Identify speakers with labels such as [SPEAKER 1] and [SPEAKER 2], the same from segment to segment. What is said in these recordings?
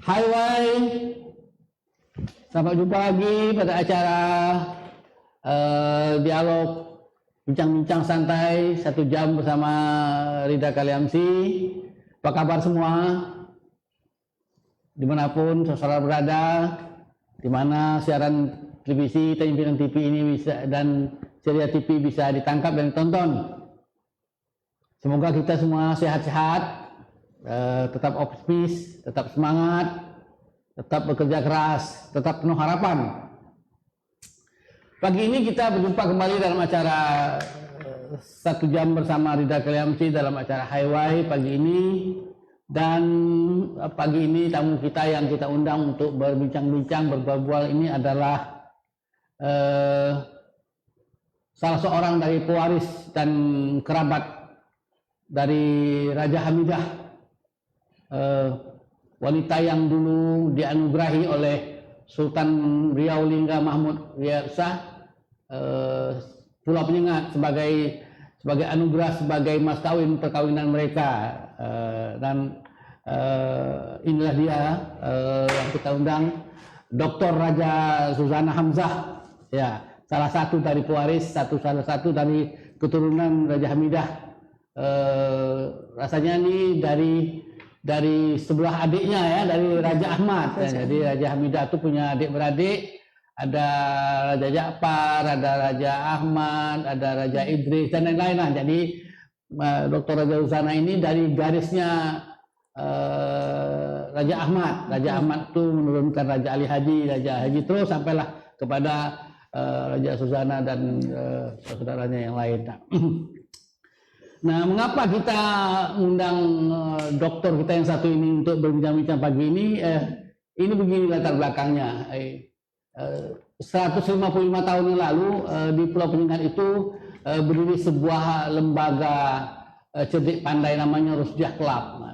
[SPEAKER 1] Hai, selamat jumpa lagi pada acara dialog bincang-bincang santai 1 jam bersama Ridha Kaliamsi. Apa kabar semua? Dimanapun saudara berada, di mana siaran televisi, tayangan TV ini bisa dan serial TV bisa ditangkap dan ditonton. Semoga kita semua sehat-sehat, tetap optimis, tetap semangat, tetap bekerja keras, tetap penuh harapan. Pagi ini kita berjumpa kembali dalam acara 1 jam bersama Ridha Kaliamsi dalam acara Highway pagi ini. Dan pagi ini tamu kita yang kita undang untuk berbincang-bincang, berbual-bual ini adalah salah seorang dari pewaris dan kerabat dari Raja Hamidah, wanita yang dulu dianugerahi oleh Sultan Riau Lingga Mahmud Riyad Shah Pulau Penyengat sebagai anugerah, sebagai mas kawin perkawinan mereka, dan inilah dia yang kita undang, Dr. Raja Suzana Hamzah, ya, salah satu dari pewaris, salah satu dari keturunan Raja Hamidah. Rasanya ini dari sebelah adiknya, ya, dari Raja Ahmad. Ya, jadi Raja Hamidah itu punya adik-beradik, ada Raja Ja'far, ada Raja Ahmad, ada Raja Idris dan lain-lain lah. Jadi Dr. Raja Suzana ini dari garisnya Raja Ahmad. Raja Ahmad itu menurunkan Raja Ali Haji, Raja Haji terus sampailah kepada Raja Suzana dan saudaranya yang lain. Nah, mengapa kita undang dokter kita yang satu ini untuk berbincang-bincang pagi ini? Ini begini latar belakangnya. 155 tahun yang lalu di Pulau Penyengat itu berdiri sebuah lembaga cerdik pandai namanya Rusdiah Club.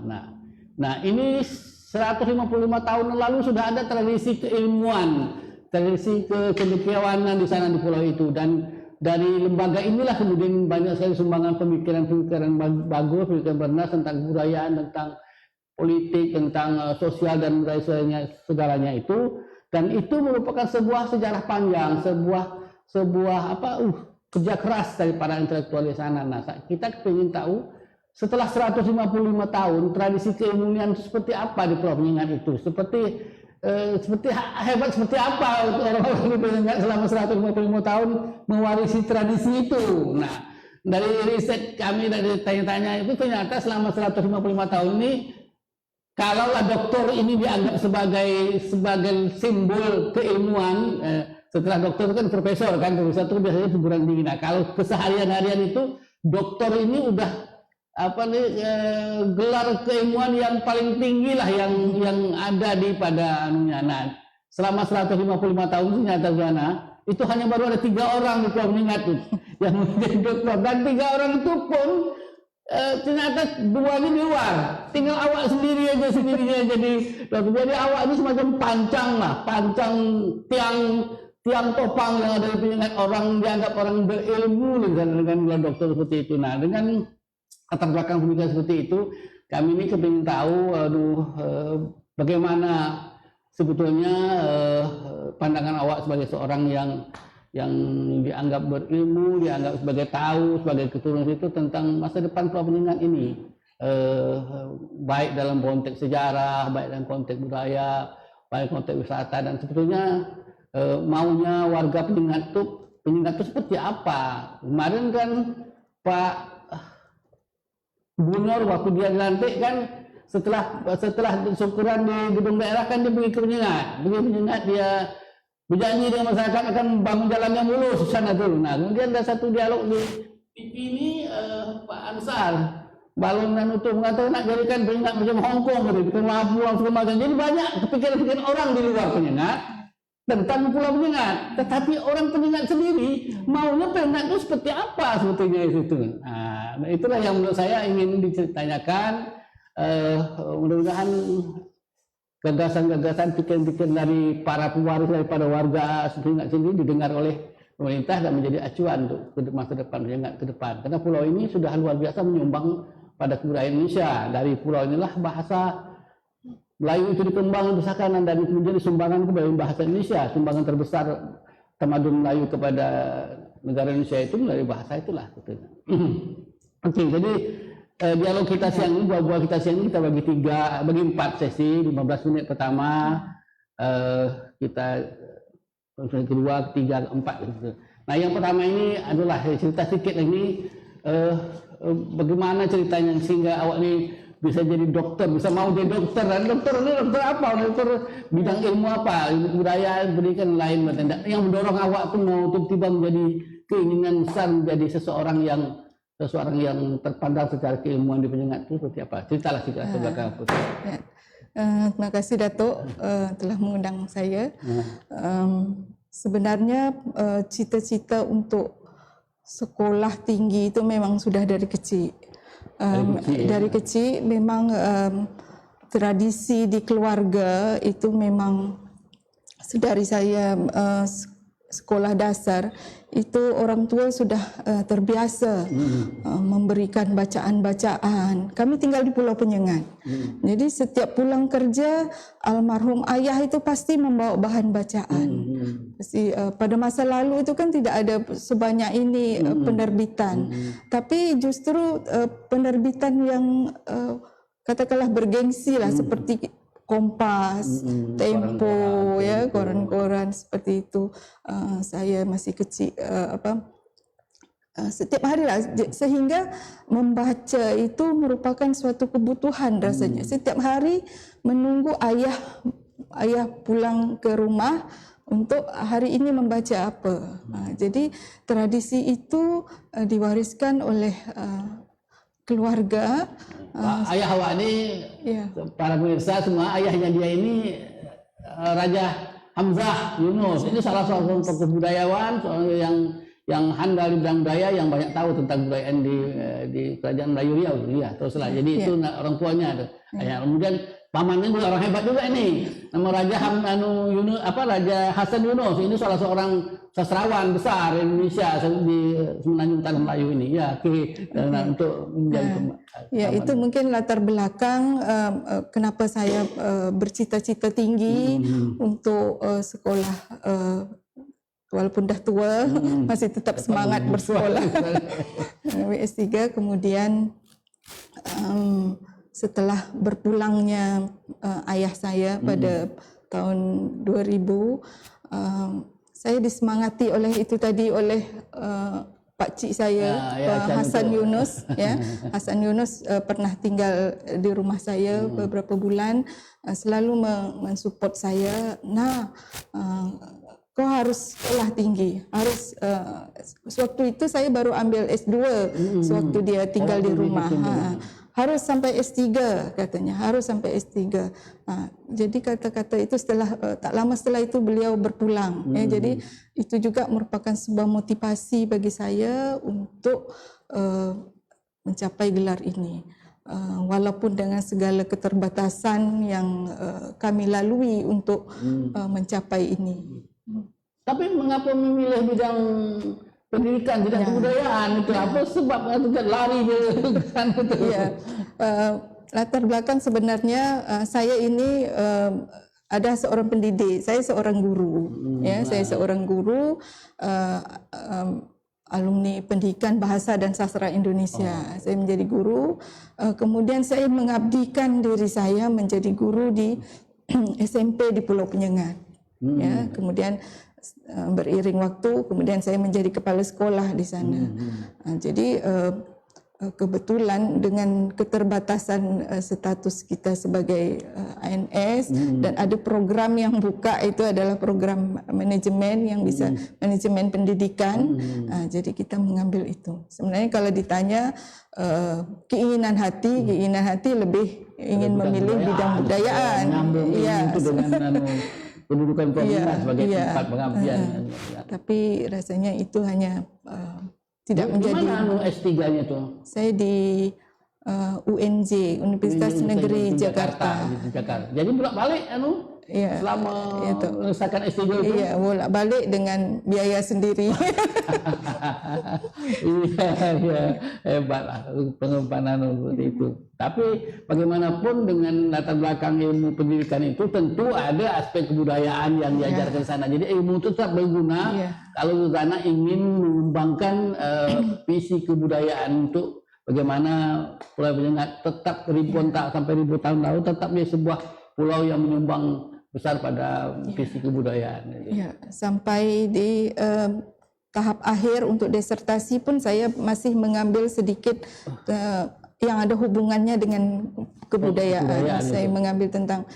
[SPEAKER 1] Nah, ini 155 tahun yang lalu sudah ada tradisi keilmuan, tradisi kecendekiawanan di sana di pulau itu, dan dari lembaga inilah kemudian banyak sekali sumbangan pemikiran-pemikiran bagus, pemikiran benar tentang kebudayaan, tentang politik, tentang sosial dan segalanya itu. Dan itu merupakan sebuah sejarah panjang, sebuah kerja keras dari para intelektual di sana. Nah, kita ingin tahu setelah 155 tahun tradisi keilmuan seperti apa di Pulau Penyengat itu, seperti hebat seperti apa orang-orang di Penyengat selama 155 tahun mewarisi tradisi itu. Nah, dari riset kami, dari tanya-tanya itu ternyata selama 155 tahun ini, kalaulah dokter ini dianggap sebagai simbol keilmuan, setelah dokter kan profesor itu biasanya perguruan tinggi. Nah, kalau keseharian-harian itu dokter ini udah gelar keilmuan yang paling tinggi lah yang ada di pada anunya. Nah, selama 155 tahun itu nyata itu hanya baru ada 3 orang di Pulau Penyengat yang menjadi dokter, dan 3 orang itu pun ternyata 2-nya di luar, tinggal awak sendirinya jadi dokter. Jadi awak ini semacam pancang tiang topang yang ada di Penyengat, orang dianggap orang berilmu dengan dokter seperti itu. Nah, dengan latar belakang pemikiran seperti itu, kami ini kepingin tahu bagaimana sebetulnya pandangan awak sebagai seorang yang dianggap berilmu, dianggap sebagai tahu, sebagai keturunan itu tentang masa depan Pulau Penyengat ini, baik dalam konteks sejarah, baik dalam konteks budaya, baik konteks wisata, dan sebetulnya maunya warga Penyengat itu seperti apa. Kemarin kan Pak Gubernur waktu dia dilantik kan, setelah syukuran di gedung daerah kan dia pergi ke Penyengat, dia berjanji dengan masyarakat akan bangun jalan yang mulus di sana tuh. Nah, kemudian ada satu dialog di TV ini, Pak Ansar balon itu mengatakan nak jadikan Penyengat macam Hong Kong, bikin Labuan segala macam. Jadi banyak kepikiran orang di luar Penyengat tentang Pulau Penyengat, tetapi orang Penyengat sendiri maunya Penyengat itu seperti apa sebetulnya itu. Nah, itulah yang menurut saya ingin diceritakan. Mudah-mudahan gagasan-gagasan pikiran-pikiran dari para pewaris, daripada warga Penyengat sendiri didengar oleh pemerintah dan menjadi acuan untuk masa depan Penyengat ke depan. Karena pulau ini sudah luar biasa menyumbang pada kebudayaan Indonesia. Dari pulau inilah bahasa Melayu itu dikembang besarkan dan kemudian disumbangkan kepada bahasa Indonesia. Sumbangan terbesar tamadun Melayu kepada negara Indonesia itu melalui bahasa itulah. Oke, jadi dialog kita siang ini, buah-buah kita siang ini kita bagi 4 sesi, 15 menit pertama, kita kedua, ketiga, keempat. Gitu. Nah, yang pertama ini adalah cerita sedikit ini bagaimana ceritanya sehingga awak ini bisa jadi dokter, bisa mau jadi dokter. Dan dokter ini dokter apa? Dokter bidang ilmu apa? Ilmu budaya, pendidikan lain. Yang mendorong awak pun mau tiba-tiba menjadi keinginan besar menjadi seseorang yang terpandang secara keilmuan di Penyengat itu seperti apa? Ceritalah sedikit belakang.
[SPEAKER 2] Ya. Terima kasih Datuk telah mengundang saya. Sebenarnya cita-cita untuk sekolah tinggi itu memang sudah dari kecil. Dari kecil memang tradisi di keluarga itu memang sedari saya sekolah dasar itu orang tua sudah terbiasa memberikan bacaan-bacaan. Kami tinggal di Pulau Penyengat. Jadi setiap pulang kerja almarhum ayah itu pasti membawa bahan bacaan. Pasti, pada masa lalu itu kan tidak ada sebanyak ini penerbitan. Tapi justru penerbitan yang katakanlah bergengsi lah seperti Kompas, Tempo, ya koran-koran seperti itu. Saya masih kecil, setiap hari lah, sehingga membaca itu merupakan suatu kebutuhan rasanya. Setiap hari menunggu ayah pulang ke rumah untuk hari ini membaca apa. Jadi tradisi itu diwariskan oleh keluarga.
[SPEAKER 1] Ayah awak ini, ya. Para pemirsa semua, ayahnya dia ini Raja Hamzah Yunus. Ini salah seorang tokoh budayawan yang handal di bidang budaya, yang banyak tahu tentang budayaan di Kerajaan Melayu Riau. Ya, teruslah. Jadi itu orang tuanya. Kemudian pamannya juga orang hebat juga ini. Nama Raja Yunus, Raja Hasan Yunus. Ini salah seorang sastrawan besar Indonesia di Semenanjung Tanah Melayu ini. Ya, untuk menjadi
[SPEAKER 2] itu mungkin latar belakang kenapa saya bercita-cita tinggi untuk sekolah, walaupun dah tua masih tetap semangat bersekolah. WS3, kemudian setelah berpulangnya ayah saya pada tahun 2000, saya disemangati oleh itu tadi, oleh Pak Cik saya, Pak Hasan Yunus. Ya, Hasan Yunus pernah tinggal di rumah saya beberapa bulan, selalu mensupport saya. Nah, kau harus sekolah tinggi, harus. Sewaktu itu saya baru ambil S2, sewaktu dia tinggal di rumah. Harus sampai S3 katanya, harus sampai S3. Jadi kata-kata itu tak lama setelah itu beliau berpulang. Ya, jadi itu juga merupakan sebuah motivasi bagi saya untuk mencapai gelar ini. Walaupun dengan segala keterbatasan yang kami lalui untuk mencapai ini.
[SPEAKER 1] Tapi mengapa memilih bidang pendidikan, bidang kebudayaan itu? Apa sebab lari ke sana itu?
[SPEAKER 2] Ya, latar belakang sebenarnya saya ini ada seorang pendidik, saya seorang guru. Saya seorang guru, alumni pendidikan bahasa dan sastra Indonesia. Saya menjadi guru, kemudian saya mengabdikan diri saya menjadi guru di SMP di Pulau Penyengat. Ya, kemudian beriring waktu, kemudian saya menjadi kepala sekolah di sana. Jadi kebetulan dengan keterbatasan status kita sebagai ANS dan ada program yang buka, itu adalah program manajemen yang bisa manajemen pendidikan. Jadi kita mengambil itu. Sebenarnya kalau ditanya keinginan hati lebih ingin memilih bidang budayaan.
[SPEAKER 1] Iya. Pendudukan provinsi sebagai tempat pengabdian.
[SPEAKER 2] Tapi rasanya itu hanya tidak menjadi.
[SPEAKER 1] Di mana S3-nya itu?
[SPEAKER 2] Saya di UNJ, Universitas Negeri Jakarta.
[SPEAKER 1] Jadi bolak-balik
[SPEAKER 2] Ya,
[SPEAKER 1] selama
[SPEAKER 2] itu.
[SPEAKER 1] menyelesaikan S3 itu?
[SPEAKER 2] Iya, bolak-balik dengan biaya sendiri.
[SPEAKER 1] Iya, hebatlah pengempanan seperti itu. Tapi bagaimanapun dengan latar belakang ilmu pendidikan itu tentu ada aspek kebudayaan yang diajarkan di sana. Jadi ilmu itu tetap berguna kalau Zuzana ingin mengembangkan visi kebudayaan untuk bagaimana Pulau Penyengat tetap ribuan tahun sampai ribu tahun lalu tetap menjadi sebuah pulau yang menyumbang besar pada visi kebudayaan.
[SPEAKER 2] Ya, sampai di tahap akhir untuk disertasi pun saya masih mengambil sedikit yang ada hubungannya dengan kebudayaan. Saya mengambil tentang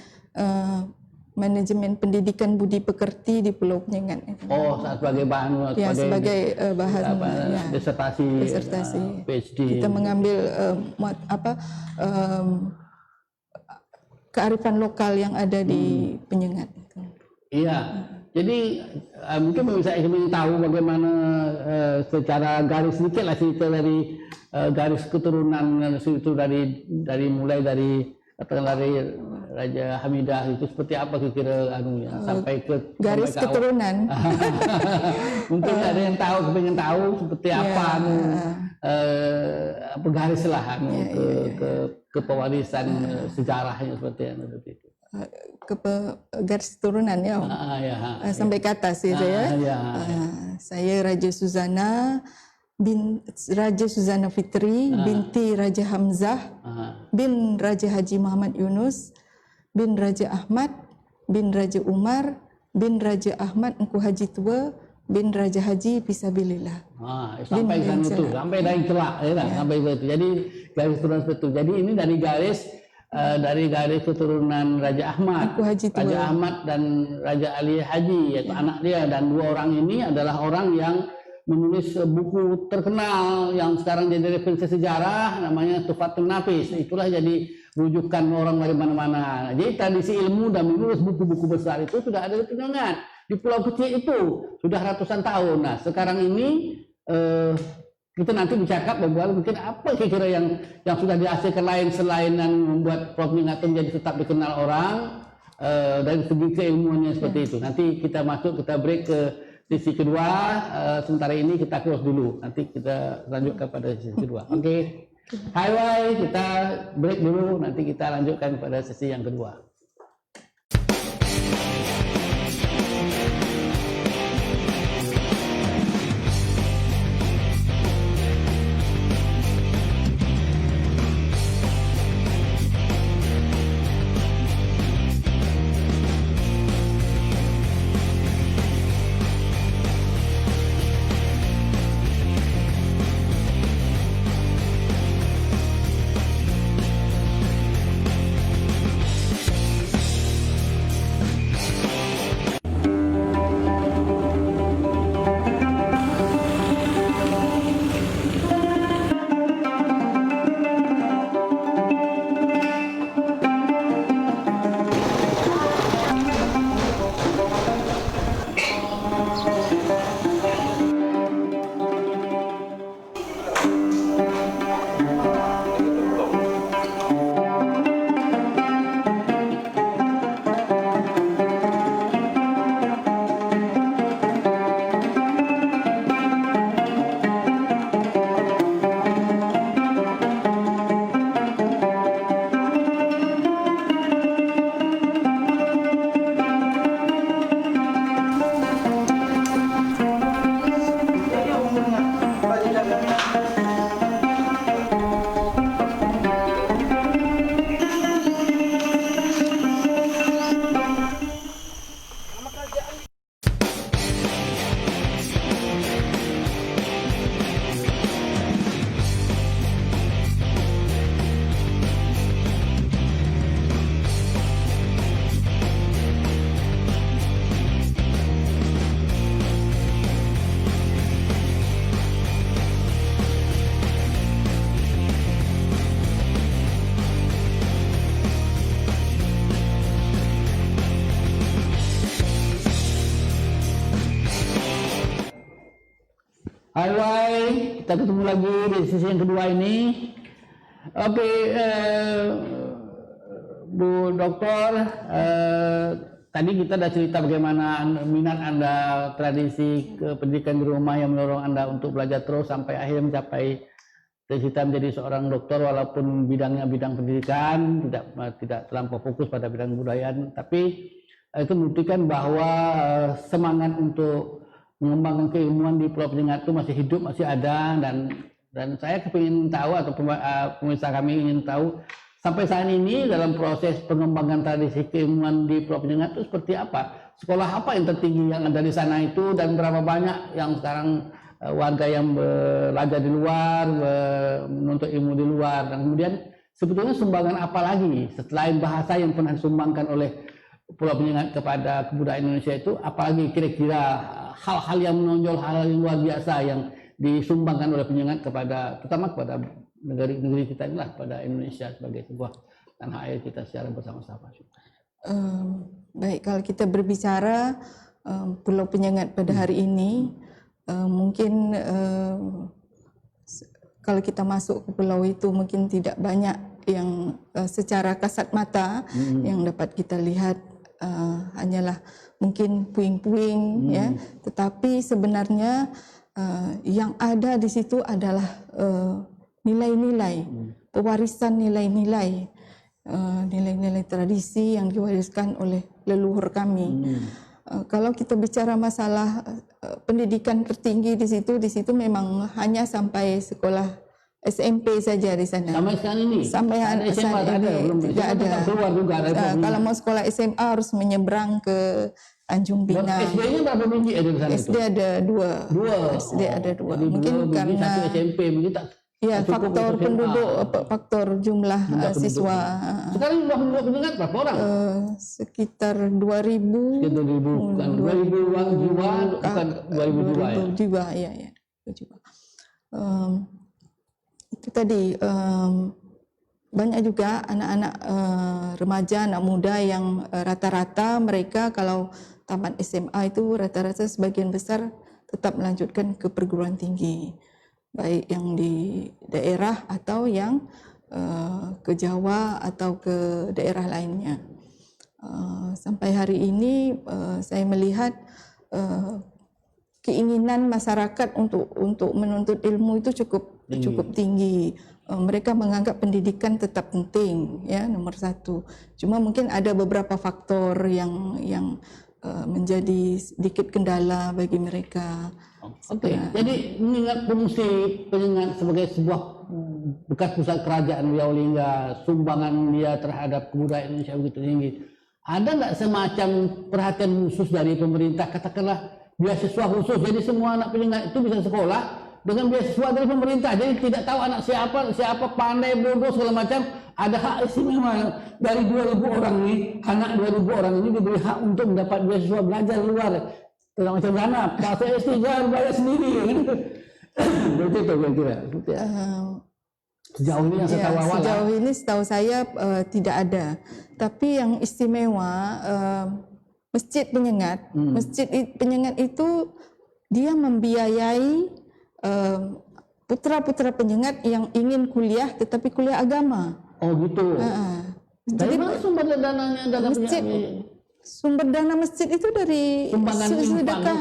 [SPEAKER 2] manajemen pendidikan budi pekerti di Pulau Penyengat.
[SPEAKER 1] Oh, sebagai bahan
[SPEAKER 2] ya, sebagai bahan ya,
[SPEAKER 1] disertasi PhD.
[SPEAKER 2] Kita mengambil kearifan lokal yang ada di Penyengat.
[SPEAKER 1] Iya, jadi mungkin bisa ingin tahu bagaimana secara garis sedikit lah cerita dari garis keturunan itu dari mulai dari katakanlah dari Raja Hamidah itu seperti apa kira-kira anunya sampai ke
[SPEAKER 2] garis
[SPEAKER 1] sampai
[SPEAKER 2] keturunan.
[SPEAKER 1] Mungkin ada yang tahu, kepengen tahu seperti apa apa garis lah ke pewarisan sejarahnya seperti itu.
[SPEAKER 2] Garis keturunan ya, sampai ke atas ya saya. Saya Raja Suzana Raja Suzana Fitri binti Raja Hamzah bin Raja Haji Muhammad Yunus bin Raja Ahmad bin Raja Umar bin Raja Ahmad Engku Haji Tua bin Raja Haji Fisabilillah.
[SPEAKER 1] Sampai sana itu, sampai dari celak ya, sampai itu. Jadi garis keturunan seperti itu. Jadi ini dari garis keturunan Raja Ahmad, Raja Ahmad dan Raja Ali Haji, yaitu anak dia, dan dua orang ini adalah orang yang menulis buku terkenal yang sekarang jadi referensi sejarah namanya Tuhfatul Nafis. Itulah jadi rujukan orang dari mana-mana. Jadi tradisi ilmu dan menulis buku-buku besar itu sudah ada di Penyengat, di pulau kecil itu sudah ratusan tahun. Nah sekarang ini kita nanti bercakap bahwa mungkin apa kira-kira yang sudah dihasilkan lain selain yang membuat Pulau Penyengat menjadi tetap dikenal orang dari segi keilmuannya seperti itu. Nanti kita break ke sisi kedua. Sementara ini kita close dulu. Nanti kita lanjutkan pada sisi kedua. Oke. Hai, kita break dulu. Nanti kita lanjutkan pada sesi yang kedua. Hai, kita ketemu lagi di sesi yang kedua ini. Oke, Bu Doktor, tadi kita sudah cerita bagaimana minat Anda tradisi pendidikan di rumah yang mendorong Anda untuk belajar terus sampai akhirnya mencapai cita-cita menjadi seorang dokter, walaupun bidangnya bidang pendidikan, tidak terlampau fokus pada bidang kebudayaan, tapi itu membuktikan bahwa semangat untuk mengembangkan keilmuan di Pulau Penyengat itu masih hidup, masih ada, dan saya ingin tahu, atau pemirsa kami ingin tahu, sampai saat ini dalam proses pengembangan tradisi keilmuan di Pulau Penyengat itu seperti apa? Sekolah apa yang tertinggi yang ada di sana itu, dan berapa banyak yang sekarang warga yang belajar di luar, menuntut ilmu di luar, dan kemudian sebetulnya sumbangan apa lagi selain bahasa yang pernah disumbangkan oleh Pulau Penyengat kepada kebudayaan Indonesia itu, apalagi kira-kira hal-hal yang menonjol, hal-hal yang luar biasa yang disumbangkan oleh Penyengat kepada, terutama kepada negeri kita inilah, pada Indonesia sebagai sebuah tanah air kita secara bersama-sama.
[SPEAKER 2] Baik, kalau kita berbicara Pulau Penyengat pada hari ini, mungkin kalau kita masuk ke pulau itu mungkin tidak banyak yang secara kasat mata yang dapat kita lihat, hanyalah mungkin puing-puing, ya. Tetapi sebenarnya yang ada di situ adalah nilai-nilai, pewarisan nilai-nilai, nilai-nilai tradisi yang diwariskan oleh leluhur kami. Kalau kita bicara masalah pendidikan tertinggi di situ memang hanya sampai sekolah SMP saja di sana.
[SPEAKER 1] Sampai sekarang ini?
[SPEAKER 2] Sampai
[SPEAKER 1] SMA
[SPEAKER 2] tidak ada.
[SPEAKER 1] Keluar juga,
[SPEAKER 2] kalau mau sekolah SMA harus menyeberang ke Tanjung Pinang.
[SPEAKER 1] SD-nya berapa biji ada di sana?
[SPEAKER 2] SD ada dua. SD ada dua. Mungkin karena
[SPEAKER 1] satu SMP begitu.
[SPEAKER 2] Ya, faktor penduduk, faktor jumlah siswa.
[SPEAKER 1] Sekarang jumlah penduduk Penyengat berapa orang?
[SPEAKER 2] Sekitar 2.000.
[SPEAKER 1] Sekitar 2.000, bukan 2.000 jiwa, bukan 2.000 jiwa ya?
[SPEAKER 2] Jiwa, ya. Itu tadi, banyak juga anak-anak remaja, anak muda yang rata-rata mereka kalau tamat SMA itu rata-rata sebagian besar tetap melanjutkan ke perguruan tinggi, baik yang di daerah atau yang ke Jawa atau ke daerah lainnya. Sampai hari ini saya melihat keinginan masyarakat untuk menuntut ilmu itu cukup tinggi. Mereka menganggap pendidikan tetap penting, ya, nomor satu. Cuma mungkin ada beberapa faktor yang menjadi sedikit kendala bagi mereka.
[SPEAKER 1] Oke. Jadi mengingat fungsi Penyengat sebagai sebuah bekas pusat kerajaan Riau Lingga, sumbangan dia terhadap kebudayaan Indonesia begitu tinggi. Ada nggak semacam perhatian khusus dari pemerintah, katakanlah beasiswa khusus, jadi semua anak Penyengat itu bisa sekolah dengan beasiswa dari pemerintah, jadi tidak tahu anak siapa pandai, bodoh, segala macam, ada hak istimewa dari 2.000 orang ini, anak 2.000 orang ini diberi hak untuk mendapat beasiswa belajar luar, segala macam dana, pas SD jangan bayar sendiri, begitu kira-kira. Sejauh ini yang saya tahu awal.
[SPEAKER 2] Sejauh ini setahu saya tidak ada, tapi yang istimewa Masjid Penyengat, Masjid Penyengat itu dia membiayai putra-putra Penyengat yang ingin kuliah tetapi kuliah agama.
[SPEAKER 1] Oh gitu. Jadi mana sumber dananya?
[SPEAKER 2] Sumber dana masjid itu dari sedekah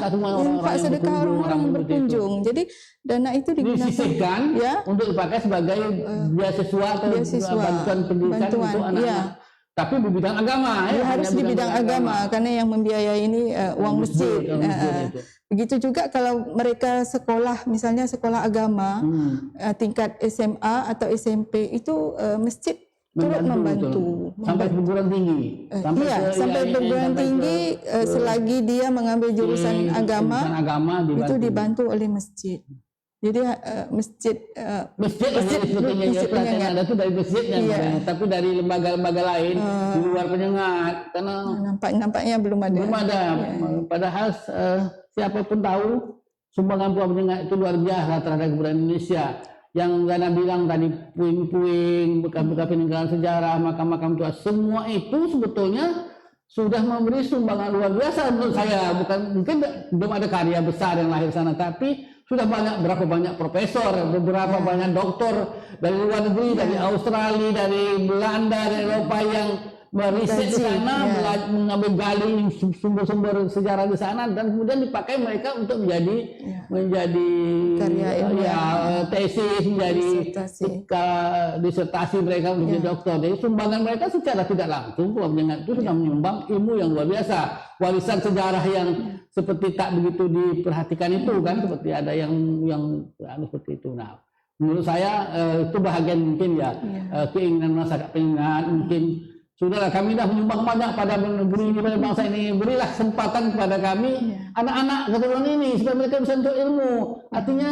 [SPEAKER 2] orang-orang yang berkunjung. Jadi dana itu
[SPEAKER 1] disisihkan
[SPEAKER 2] ya
[SPEAKER 1] untuk dipakai sebagai beasiswa atau bantuan pendidikan untuk anak-anak. Tapi di bidang agama ya,
[SPEAKER 2] harus di bidang agama karena yang membiayai ini uang masjid. Begitu juga kalau mereka sekolah, misalnya sekolah agama tingkat SMA atau SMP itu masjid turut membantu.
[SPEAKER 1] Sampai perguruan tinggi.
[SPEAKER 2] Sampai perguruan tinggi selagi dia mengambil jurusan agama itu dibantu oleh masjid. Jadi masjid
[SPEAKER 1] Penyengat ada tuh dari masjidnya, tapi dari lembaga-lembaga lain di luar Penyengat karena
[SPEAKER 2] nampaknya belum ada.
[SPEAKER 1] Padahal siapapun tahu sumbangan Pulau Penyengat itu luar biasa terhadap kebudayaan Indonesia. Yang Gana bilang tadi, puing-puing, bekas-bekas peninggalan sejarah, makam-makam tua, semua itu sebetulnya sudah memberi sumbangan luar biasa menurut saya. Mungkin belum ada karya besar yang lahir sana, tapi sudah berapa banyak profesor, beberapa banyak doktor dari luar negeri, dari Australia, dari Belanda, dari Eropa yang meriset di sana, mengambil gali sumber-sumber sejarah di sana, dan kemudian dipakai mereka untuk menjadi
[SPEAKER 2] karya
[SPEAKER 1] tesis, menjadi disertasi mereka untuk jadi dokter. Jadi sumbangan mereka secara tidak langsung Pulau Penyengat itu sudah menyumbang ilmu yang luar biasa, warisan sejarah yang seperti tak begitu diperhatikan itu kan, seperti ada yang seperti itu. Nah, menurut saya itu bahagian mungkin keinginan masyarakat Penyengat. Mungkin sudahlah, kami dah menyumbang banyak pada negeri ini, pada bangsa ini, berilah kesempatan kepada kami anak-anak keturunan ini supaya mereka bisa untuk ilmu. Artinya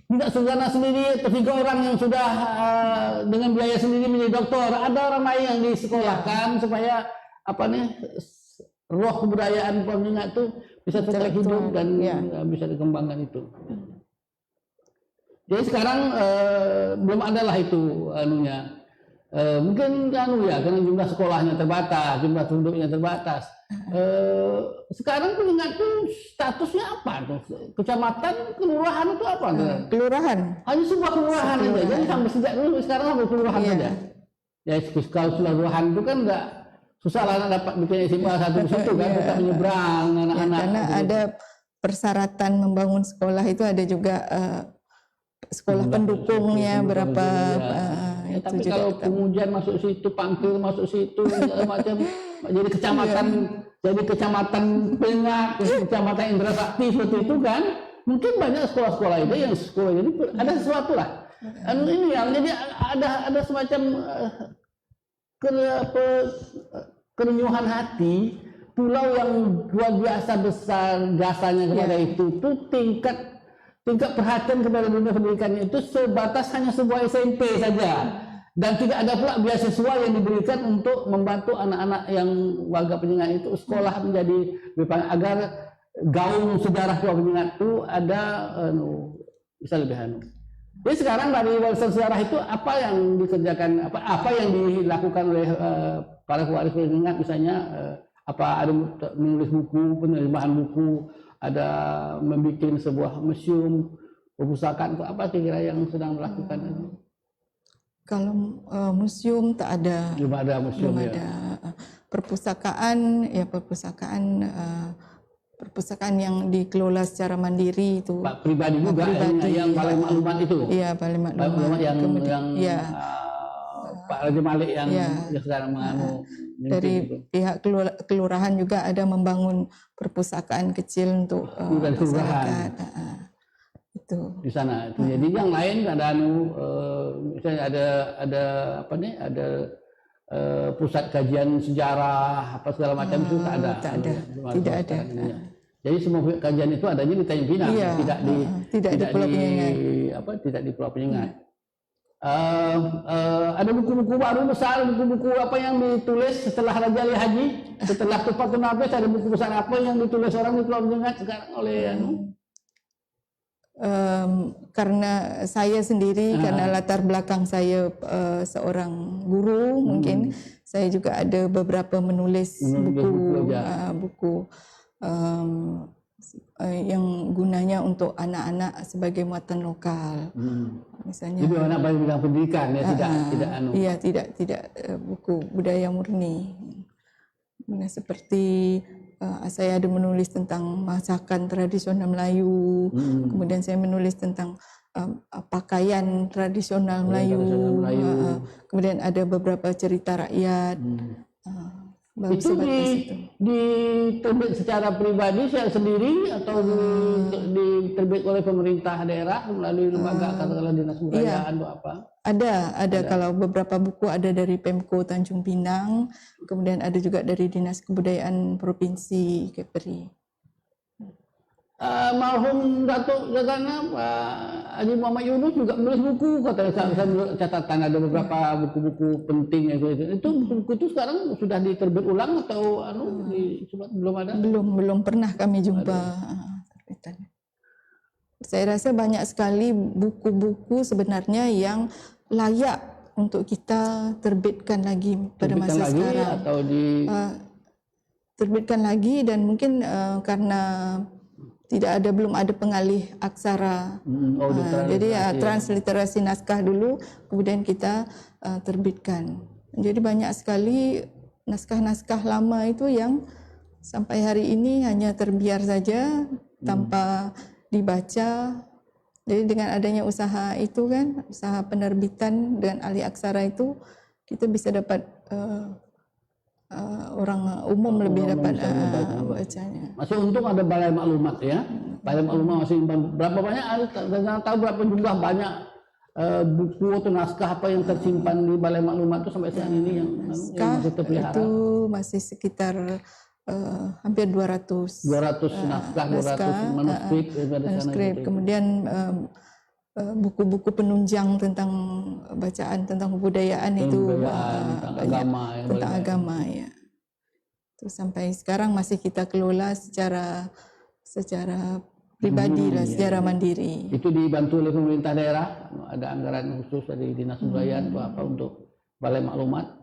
[SPEAKER 1] tidak sederhana sendiri atau 3 orang yang sudah dengan biaya sendiri menjadi doktor, ada orang lain yang disekolahkan supaya roh kebudayaan Penyengat itu bisa tetap hidup dan bisa dikembangkan itu. Jadi sekarang belum ada lah itu mungkin karena jumlah sekolahnya terbatas, jumlah penduduknya terbatas. Sekarang Penyengat itu statusnya apa tuh? Kecamatan, kelurahan itu apa?
[SPEAKER 2] Kelurahan.
[SPEAKER 1] Hanya sebuah kelurahan aja. Jadi sampai sejak dulu sekarang sampai kelurahan saja. Ya kalau sudah kelurahan itu kan enggak susah lah dapat bikin SMA 1 di situ kan, tetap menyeberang anak-anak.
[SPEAKER 2] Karena ada persyaratan membangun sekolah itu, ada juga sekolah pendukungnya berapa.
[SPEAKER 1] Tapi kalau kemudian masuk situ, Pangkil masuk situ, macam jadi kecamatan Penyengat, kecamatan Indrasakti seperti itu kan, mungkin banyak sekolah-sekolah itu yang sekolah jadi ada sesuatu lah. Ini yang jadi ada semacam kerenyuhan hati, pulau yang luar biasa besar jasanya kepada itu tingkat perhatian kepada dunia pendidikannya itu sebatas hanya sebuah SMP saja, dan tidak ada pula beasiswa yang diberikan untuk membantu anak-anak yang warga Penyengat itu sekolah menjadi agar gaung sejarah Pulau Penyengat itu ada bisa lebih Jadi sekarang dari warisan sejarah itu apa yang dikerjakan, apa yang dilakukan oleh para pewaris Penyengat, misalnya ada menulis buku, penerjemahan buku, ada membuat sebuah museum, perpustakaan, apa kira-kira yang sedang dilakukan?
[SPEAKER 2] Kalau museum tak ada.
[SPEAKER 1] Belum ada museum.
[SPEAKER 2] Perpustakaan yang dikelola secara mandiri itu.
[SPEAKER 1] Pak pribadi juga yang balai maklumat itu.
[SPEAKER 2] Iya, balai maklumat
[SPEAKER 1] yang Pak Raja Malik yang sekarang
[SPEAKER 2] dari pihak kelurahan juga ada membangun perpustakaan kecil untuk masyarakat. Itu
[SPEAKER 1] di sana. Jadi yang lain ada misalnya ada pusat kajian sejarah apa segala macam itu tak ada.
[SPEAKER 2] Tidak ada.
[SPEAKER 1] Jadi semua kajian itu adanya di Tanjung Pinang, tidak di Pulau Penyengat. Tidak di Pulau Penyengat. Ada buku-buku baru besar, buku-buku apa yang ditulis setelah Raja Ali Haji, setelah Tupac Nabes, ada buku besar apa yang ditulis orang di Pulau Penyengat sekarang oleh
[SPEAKER 2] karena saya sendiri, karena latar belakang saya seorang guru, mungkin saya juga ada beberapa menulis buku yang gunanya untuk anak-anak sebagai muatan lokal. Misalnya.
[SPEAKER 1] Jadi anak baru bilang pendidikan
[SPEAKER 2] tidak buku budaya murni. Seperti saya ada menulis tentang masakan tradisional Melayu, kemudian saya menulis tentang pakaian tradisional Melayu, kemudian ada beberapa cerita rakyat.
[SPEAKER 1] Itu diterbit secara pribadi saya sendiri atau diterbit oleh pemerintah daerah melalui lembaga katakanlah dinas kebudayaan atau apa?
[SPEAKER 2] Ada. Kalau beberapa buku ada dari Pemko Tanjung Pinang, kemudian ada juga dari Dinas Kebudayaan Provinsi Kepri.
[SPEAKER 1] Marhum Datuk Jagana Pak Haji Muhammad Yunus juga menulis buku, katanya saya catatan ada beberapa buku-buku penting itu buku itu sekarang sudah diterbit ulang atau belum ada?
[SPEAKER 2] Belum pernah kami jumpa terbitannya. Saya rasa banyak sekali buku-buku sebenarnya yang layak untuk kita terbitkan lagi pada masa sekarang.
[SPEAKER 1] Atau
[SPEAKER 2] terbitkan lagi, dan mungkin karena belum ada pengalih aksara. Jadi transliterasi naskah dulu, kemudian kita terbitkan. Jadi banyak sekali naskah-naskah lama itu yang sampai hari ini hanya terbiar saja tanpa dibaca. Jadi dengan adanya usaha itu kan, usaha penerbitan dengan ahli aksara itu, kita bisa dapat orang umum lebih dapat bacanya.
[SPEAKER 1] Masih untung ada balai maklumat ya. Balai maklumat masih berapa banyak? Saya tahu berapa jumlah banyak buku atau naskah apa yang tersimpan di balai maklumat itu sampai saat ini yang masih terpelihara.
[SPEAKER 2] Itu masih sekitar hampir 200
[SPEAKER 1] naskah, 200 manuskrip.
[SPEAKER 2] Kemudian buku-buku penunjang tentang bacaan tentang kebudayaan itu tentang agama ya. Itu sampai sekarang masih kita kelola secara pribadi lah, secara mandiri.
[SPEAKER 1] Itu dibantu oleh pemerintah daerah, ada anggaran khusus dari Dinas Kebudayaan atau apa untuk balai maklumat?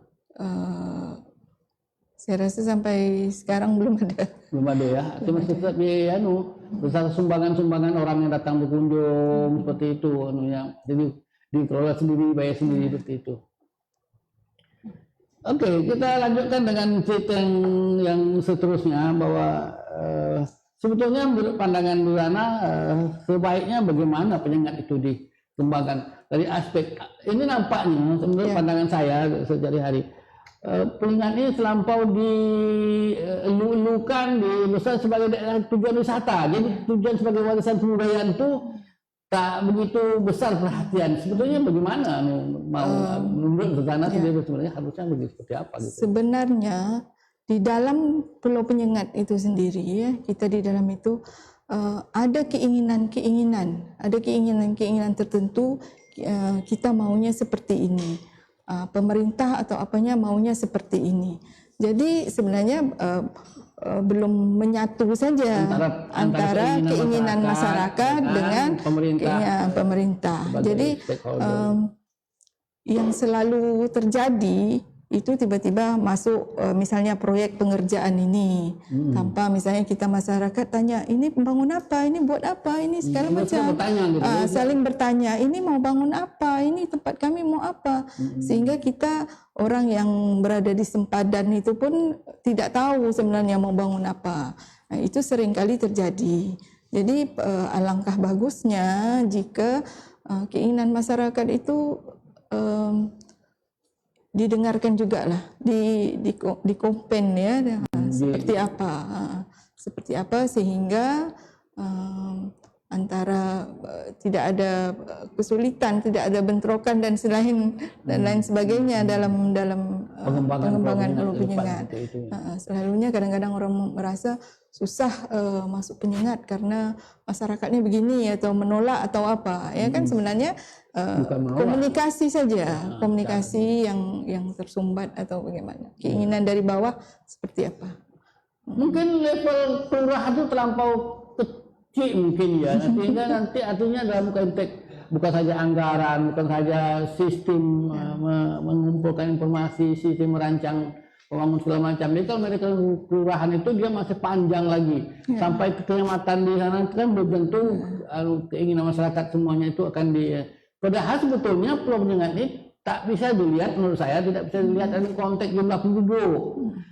[SPEAKER 2] Saya rasa sampai sekarang belum ada.
[SPEAKER 1] Belum ada ya. Itu masih tetap besar sumbangan-sumbangan orang yang datang berkunjung seperti itu, jadi dikelola sendiri, bayar sendiri seperti itu. Oke, kita lanjutkan dengan cerita yang seterusnya bahwa sebetulnya menurut pandangan Bu Rana sebaiknya bagaimana penyengat itu dikembangkan dari aspek ini. Nampaknya menurut pandangan saya sehari-hari penyengat ini terlampau dilulukan besar sebagai tujuan wisata. Jadi tujuan sebagai warisan kebudayaan itu tak begitu besar perhatian. Sebetulnya bagaimana menurut Bu Rana sebenarnya harusnya begitu seperti apa gitu?
[SPEAKER 2] Sebenarnya di dalam Pulau Penyengat itu sendiri ya, kita di dalam itu ada keinginan tertentu, kita maunya seperti ini. Pemerintah atau apanya maunya seperti ini. Jadi sebenarnya belum menyatu saja antara keinginan masyarakat dengan pemerintah. Jadi yang selalu terjadi itu tiba-tiba masuk misalnya proyek pengerjaan ini tanpa misalnya kita masyarakat tanya, ini membangun apa, ini buat apa, ini segala macam, saling bertanya, ini mau bangun apa, ini tempat kami mau apa, sehingga kita orang yang berada di sempadan itu pun tidak tahu sebenarnya mau bangun apa. Nah, itu seringkali terjadi. Jadi alangkah bagusnya jika keinginan masyarakat itu didengarkan juga lah, dikompen ya, seperti apa sehingga antara tidak ada kesulitan, tidak ada bentrokan dan lain sebagainya dalam pengembangan Pulau Penyengat. Selalunya kadang-kadang orang merasa susah masuk Penyengat karena masyarakatnya begini atau menolak atau apa, ya kan sebenarnya komunikasi saja, komunikasi yang tersumbat atau bagaimana, keinginan dari bawah seperti apa.
[SPEAKER 1] Mungkin level kelurahan itu terlampau kecil mungkin ya, sehingga nanti artinya dalam konteks bukan saja anggaran, bukan saja sistem mengumpulkan informasi, sistem merancang pembangunan segala macam. Jadi kalau mereka kelurahan itu dia masih panjang lagi sampai ke kecamatan di sana kan belum tentu keinginan masyarakat semuanya itu akan padahal sebetulnya Pulau Penyengat ini tak bisa dilihat, menurut saya tidak bisa dilihat dalam konteks jumlah penduduk,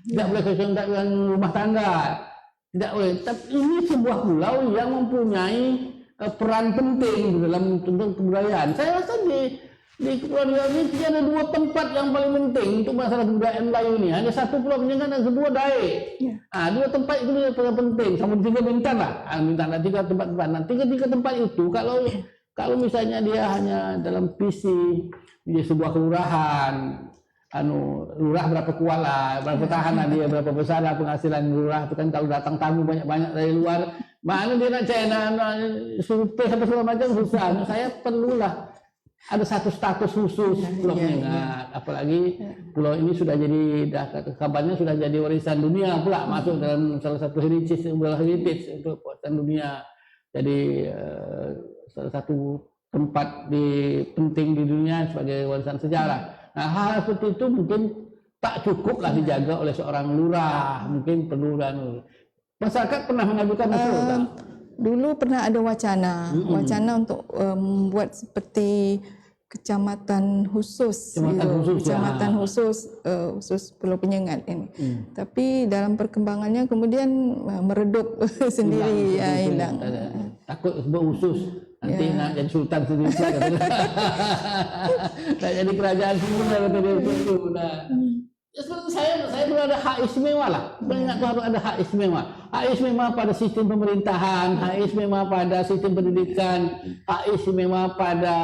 [SPEAKER 1] tidak boleh konteks rumah tangga, tidak boleh. Tapi ini sebuah pulau yang mempunyai peran penting dalam tentang kebudayaan. Saya rasa di Kepulauan Riau ini ada dua tempat yang paling penting untuk masalah kebudayaan Melayu ini. Ada satu Pulau Penyengat dan kedua Dae. Dua tempat itu yang penting. Sama tiga Bintan lah. Bintan ada tiga tempat. Nah, tiga tempat itu kalau misalnya dia hanya dalam visi dia sebuah kelurahan, lurah berapa kuala, berapa tahanan dia, berapa besar penghasilan lurah itu kan kalau datang tamu banyak-banyak dari luar, mana dia nak cina, survei apa segala macam susah. Saya perlulah ada satu status khusus Pulau Penyengat, apalagi pulau ini sudah jadi kabarnya sudah jadi warisan dunia pula, masuk dalam salah satu heritage untuk warisan dunia. Jadi salah satu tempat penting di dunia sebagai warisan sejarah. Nah, hal seperti itu mungkin tak cukuplah dijaga oleh seorang lurah, mungkin perlu masyarakat pernah mengajukan usul.
[SPEAKER 2] Dulu pernah ada wacana untuk membuat seperti kecamatan khusus, kecamatan khusus Pulau Penyengat ini. Tapi dalam perkembangannya kemudian meredup sendiri, hilang.
[SPEAKER 1] Takut sebut khusus, nanti nak jadi sultan sendiri. Nak jadi kerajaan semua kata dia itu. Ya, seperti saya perlu ada hak istimewa lah. Penyengat itu harus ada hak istimewa. Hak istimewa pada sistem pemerintahan, hak istimewa pada sistem pendidikan, hak istimewa pada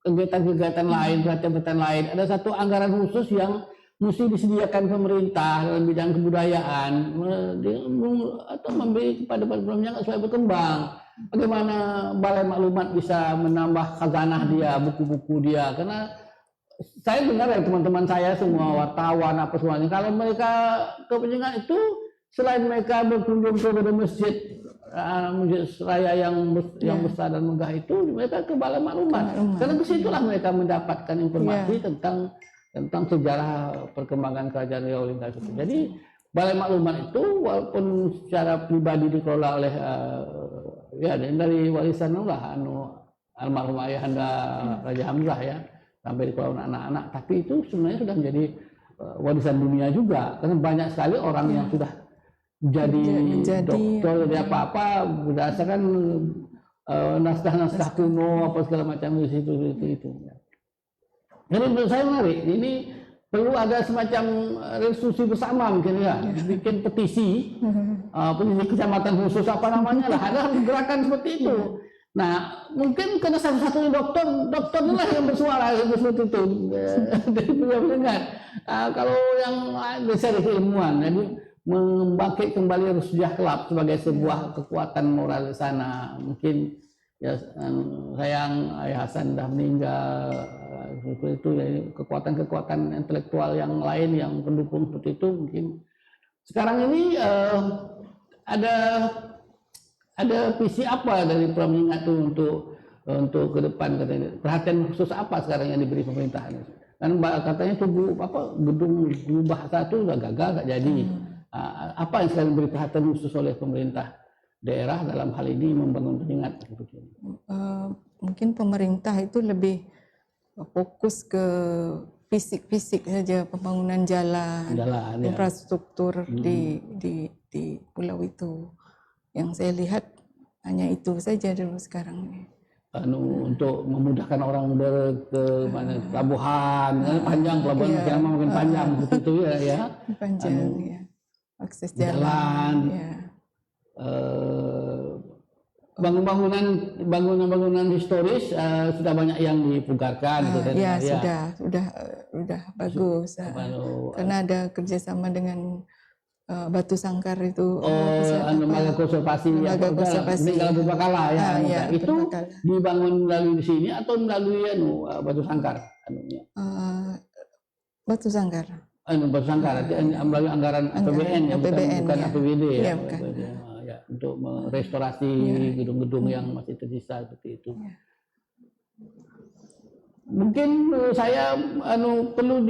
[SPEAKER 1] kegiatan-kegiatan lain, perhatian lain. Ada satu anggaran khusus yang mesti disediakan pemerintah dalam bidang kebudayaan atau memberi kepada penyengat supaya berkembang. Bagaimana Balai Maklumat bisa menambah khazanah dia, buku-buku dia, karena saya dengar ya teman-teman saya semua wartawan apa semuanya, kalau mereka ke Penyengat itu selain mereka berkunjung ke masjid raya yang besar dan megah itu, mereka ke Balai Maklumat. Karena kesitulah mereka mendapatkan informasi tentang sejarah perkembangan Kerajaan Riau Lingkar itu. Jadi Balai Maklumat itu walaupun secara pribadi dikelola oleh dari warisan almarhum ayahanda Raja Hamzah ya, sampai dikelola anak-anak, tapi itu sebenarnya sudah menjadi warisan dunia juga, karena banyak sekali orang yang sudah jadi dokter, jadi apa-apa berdasarkan naskah-naskah kuno apa segala macam di situ itu. Jadi menurut saya menarik, ini perlu ada semacam resolusi bersama mungkin ya, bikin petisi, petisi kecamatan khusus apa namanya lah, ada gerakan seperti itu. Nah, mungkin karena satu-satunya dokter inilah yang bersuara seperti itu dari Penyengat. Kalau yang besar itu ilmuwan, jadi membangkit kembali Rusdiah Club sebagai sebuah kekuatan moral di sana. Mungkin ya sayang Ayah Hasan dah meninggal, seperti itu ya, kekuatan-kekuatan intelektual yang lain yang pendukung seperti itu mungkin. Sekarang ini ada visi apa dari Penyengat itu untuk ke depan, katanya perhatian khusus apa sekarang yang diberi pemerintahan? Kan katanya gedung Lubah satu sudah gagal gak jadi. Apa yang sekarang diberi perhatian khusus oleh pemerintah daerah dalam hal ini membangun Penyengat?
[SPEAKER 2] Mungkin pemerintah itu lebih fokus ke fisik saja, pembangunan jalan infrastruktur di pulau itu. Yang saya lihat hanya itu saja dulu sekarang ini.
[SPEAKER 1] Untuk memudahkan orang ke mana pelabuhan, panjang pelabuhan makin panjang begitu ya.
[SPEAKER 2] Panjang ya. Akses jalan. Ya.
[SPEAKER 1] Bangunan historis sudah banyak yang dipugarkan.
[SPEAKER 2] Sudah bagus. Karena ada kerjasama dengan Batu Sangkar itu,
[SPEAKER 1] lembaga konservasi Purbakala ya. Itu dibangun melalui di sini atau melalui Batu Sangkar?
[SPEAKER 2] Batu Sangkar.
[SPEAKER 1] Batu Sangkar melalui anggaran APBN ya, bukan APBD ya. Ya, untuk merestorasi gedung-gedung yang masih tersisa seperti itu. Mungkin saya perlu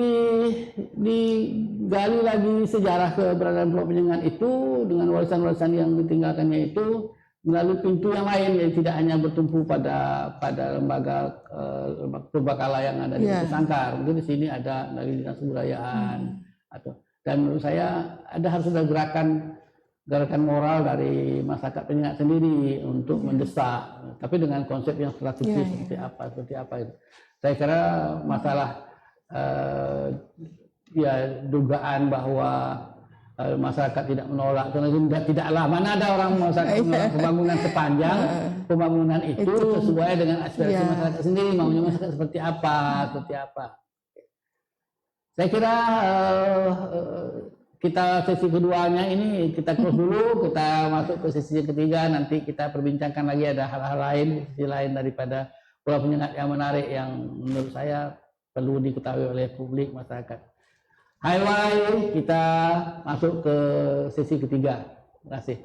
[SPEAKER 1] digali lagi sejarah keberadaan Pulau Penyengat itu dengan warisan-warisan yang ditinggalkannya itu melalui pintu yang lain, yang tidak hanya bertumpu pada lembaga Purbakala yang ada di Batu Sangkar. Mungkin di sini ada dari Dinas Kebudayaan dan menurut saya harus ada gerakan moral dari masyarakat Penyengat sendiri untuk mendesak, tapi dengan konsep yang strategis seperti apa itu. Saya kira masalah dugaan bahwa masyarakat tidak menolak, karena tidaklah mana ada orang masyarakat menolak pembangunan sepanjang pembangunan itu sesuai dengan aspirasi masyarakat sendiri, maunya masyarakat seperti apa. Saya kira kita sesi keduanya ini kita close dulu, kita masuk ke sesi ketiga, nanti kita perbincangkan lagi ada hal-hal lain, sisi lain daripada Pulau Penyengat yang menarik yang menurut saya perlu diketahui oleh publik masyarakat. Highlight, kita masuk ke sesi ketiga. Terima kasih.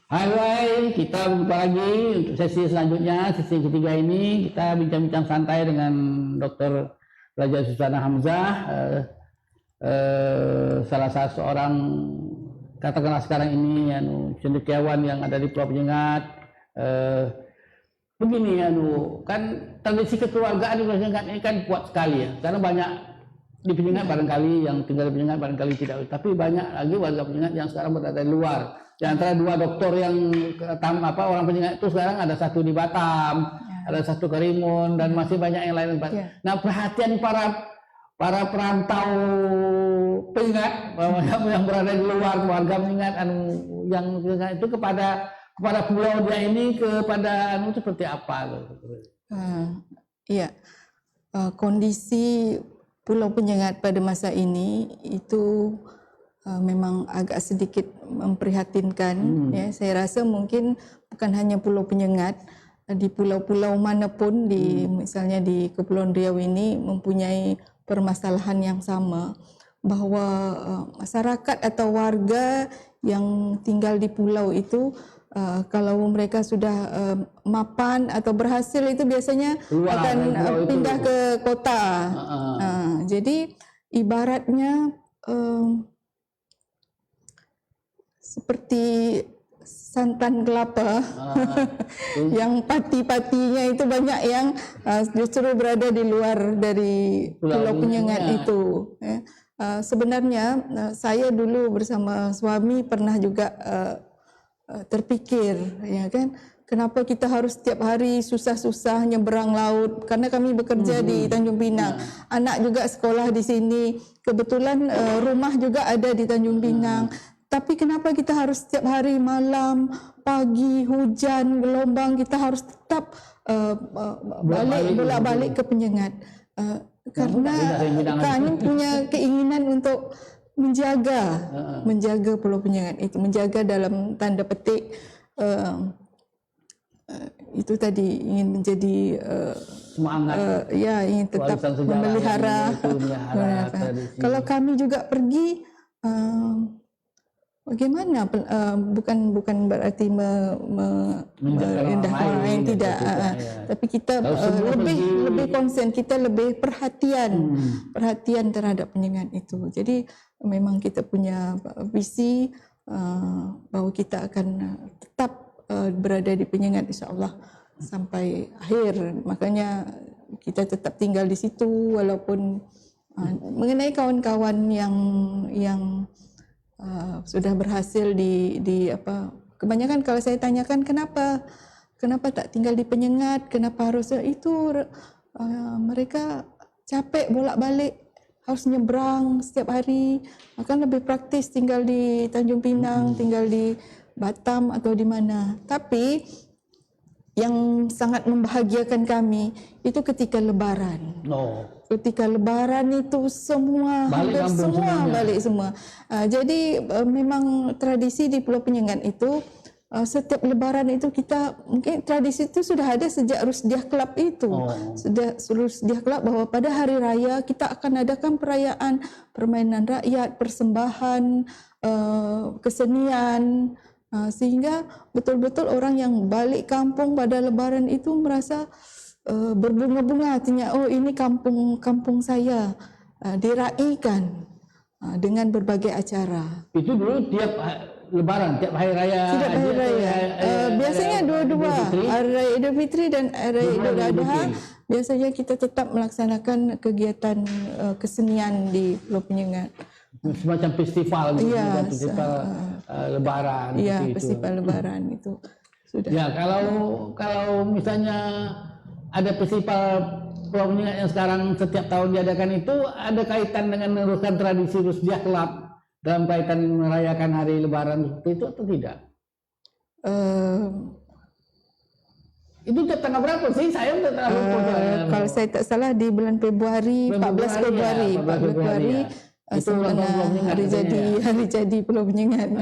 [SPEAKER 1] Hai, kita berjumpa lagi untuk sesi selanjutnya, sesi ketiga ini kita bincang-bincang santai dengan Dr. Raja Susana Hamzah, salah satu seorang katakanlah sekarang ini cendekiawan yang ada di Pulau Penyengat. Begini kan tradisi kekeluargaan di Pulau Penyengat ini kan kuat sekali ya, karena banyak di Penyengat barangkali yang tinggal di Penyengat barangkali tidak, tapi banyak lagi warga Penyengat yang sekarang berada di luar. Di antara dua doktor yang orang Penyengat itu sekarang ada satu di Batam, ada satu Karimun, dan masih banyak yang lain. Nah, perhatian para perantau Penyengat yang berada di luar, warga Penyengat yang itu kepada pulau dia ini, kepada itu seperti apa?
[SPEAKER 2] Iya, kondisi Pulau Penyengat pada masa ini itu memang agak sedikit memprihatinkan. Ya, saya rasa mungkin bukan hanya Pulau Penyengat, di pulau-pulau manapun misalnya di Kepulauan Riau ini mempunyai permasalahan yang sama, bahwa masyarakat atau warga yang tinggal di pulau itu kalau mereka sudah mapan atau berhasil itu biasanya akan pindah ke kota. Jadi ibaratnya seperti santan kelapa yang pati-patinya itu banyak yang justru berada di luar dari Pulau Penyengat itu. Sebenarnya saya dulu bersama suami pernah juga terpikir, ya kan, kenapa kita harus setiap hari susah-susah nyeberang laut, karena kami bekerja di Tanjung Pinang, anak juga sekolah di sini, kebetulan rumah juga ada di Tanjung Pinang. Tapi kenapa kita harus setiap hari malam, pagi, hujan, gelombang, kita harus tetap bolak-balik ke Penyengat? Karena kami punya keinginan untuk menjaga Pulau Penyengat itu, menjaga dalam tanda petik itu tadi, ingin menjadi
[SPEAKER 1] semangat,
[SPEAKER 2] ingin tetap memelihara. Kalau kami juga pergi, bagaimana? Bukan berarti merendahkan orang lain, tidak. Tapi kita lebih konsen, kita lebih perhatian terhadap Penyengat itu. Jadi memang kita punya visi bahwa kita akan tetap berada di Penyengat insya-Allah sampai akhir. Makanya kita tetap tinggal di situ, walaupun mengenai kawan-kawan yang sudah berhasil kebanyakan kalau saya tanyakan kenapa tak tinggal di Penyengat, kenapa harus itu, mereka capek bolak-balik, harus nyebrang setiap hari, akan lebih praktis tinggal di Tanjung Pinang, tinggal di Batam atau di mana. Tapi yang sangat membahagiakan kami itu ketika Lebaran. Ketika Lebaran itu hampir semua balik semua. Jadi memang tradisi di Pulau Penyengat itu setiap Lebaran itu kita, mungkin tradisi itu sudah ada sejak Rusdiah Club itu. Sudah Rusdiah Club bahwa pada hari raya kita akan adakan perayaan permainan rakyat, persembahan, kesenian, sehingga betul-betul orang yang balik kampung pada Lebaran itu merasa berbunga-bunga, artinya ini kampung saya, diraikan dengan berbagai acara.
[SPEAKER 1] Itu dulu tiap Lebaran, tiap hari raya.
[SPEAKER 2] Tiap hari raya. Biasanya dua-dua, Hari Raya Idul Fitri dan Hari Raya Idul Adha. Biasanya kita tetap melaksanakan kegiatan kesenian di Pulau Penyengat.
[SPEAKER 1] Semacam festival, festival Lebaran.
[SPEAKER 2] Iya, festival Lebaran itu sudah.
[SPEAKER 1] Ya, kalau misalnya ada festival Pulau Penyengat yang sekarang setiap tahun diadakan itu, ada kaitan dengan meneruskan tradisi Rusdiah Club dalam kaitan merayakan hari Lebaran seperti itu atau tidak? Itu tanggal berapa sih? Saya udah lupa.
[SPEAKER 2] Kalau saya tak salah di bulan Februari, 14 Februari.
[SPEAKER 1] Itu
[SPEAKER 2] hari jadi Pulau Penyengat.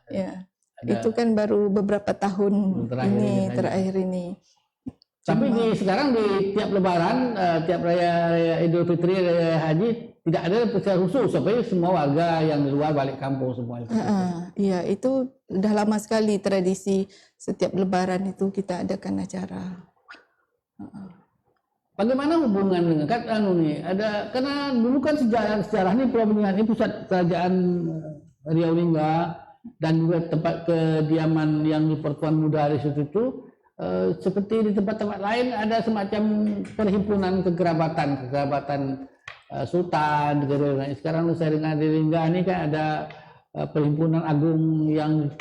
[SPEAKER 2] Ya. Itu kan baru beberapa tahun terakhir ini.
[SPEAKER 1] Tapi sekarang di tiap Lebaran, tiap raya Idul Fitri, raya Haji tidak ada secara khusus, tapi semua warga yang di luar balik kampung semua itu.
[SPEAKER 2] Iya, itu udah lama sekali tradisi setiap Lebaran itu kita adakan acara.
[SPEAKER 1] Bagaimana hubungan dengan ada karena dulu kan sejarah ini Pulau Penyengat ini pusat kerajaan Riau Lingga dan juga tempat kediaman yang di Pertuan Muda di situ itu seperti di tempat-tempat lain ada semacam perhimpunan kekerabatan sultan. Sekarang saya dengar di Lingga ini kan ada perhimpunan agung yang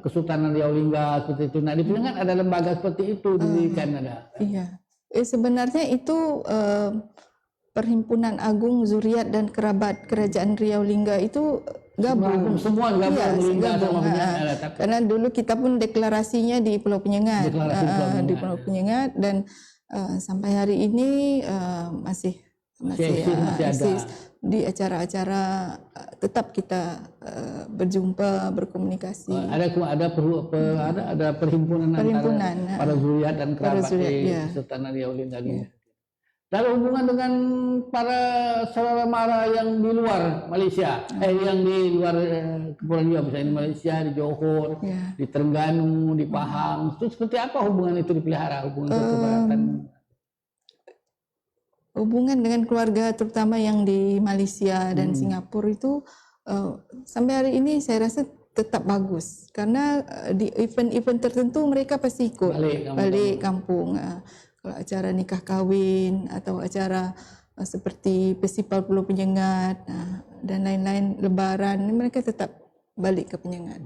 [SPEAKER 1] Kesultanan Riau Lingga seperti itu. Nah di Penyengat ada lembaga seperti itu didirikan ada.
[SPEAKER 2] Iya. Sebenarnya itu Perhimpunan Agung Zuriat dan Kerabat Kerajaan Riau Lingga itu gabung.
[SPEAKER 1] Semua gabung.
[SPEAKER 2] Karena dulu kita pun deklarasinya di Pulau Penyengat. Di Pulau Penyengat dan sampai hari ini masih eksis. Di acara-acara tetap kita berjumpa, berkomunikasi. Ada perhimpunan
[SPEAKER 1] antara para zuriat dan kerabat di Sultan Riau Lingga. Lalu hubungan dengan para saudara mara yang di luar Malaysia, yang di luar Kepulauan Riau, misalnya di Malaysia, di Johor, di Terengganu, di Pahang, itu seperti apa hubungan itu dipelihara, hubungan kekerabatan?
[SPEAKER 2] Hubungan dengan keluarga terutama yang di Malaysia dan Singapura itu sampai hari ini saya rasa tetap bagus karena di event-event tertentu mereka pasti ikut balik kampung. Kalau acara nikah kahwin atau acara seperti festival Pulau Penyengat dan lain-lain Lebaran, mereka tetap balik ke Penyengat.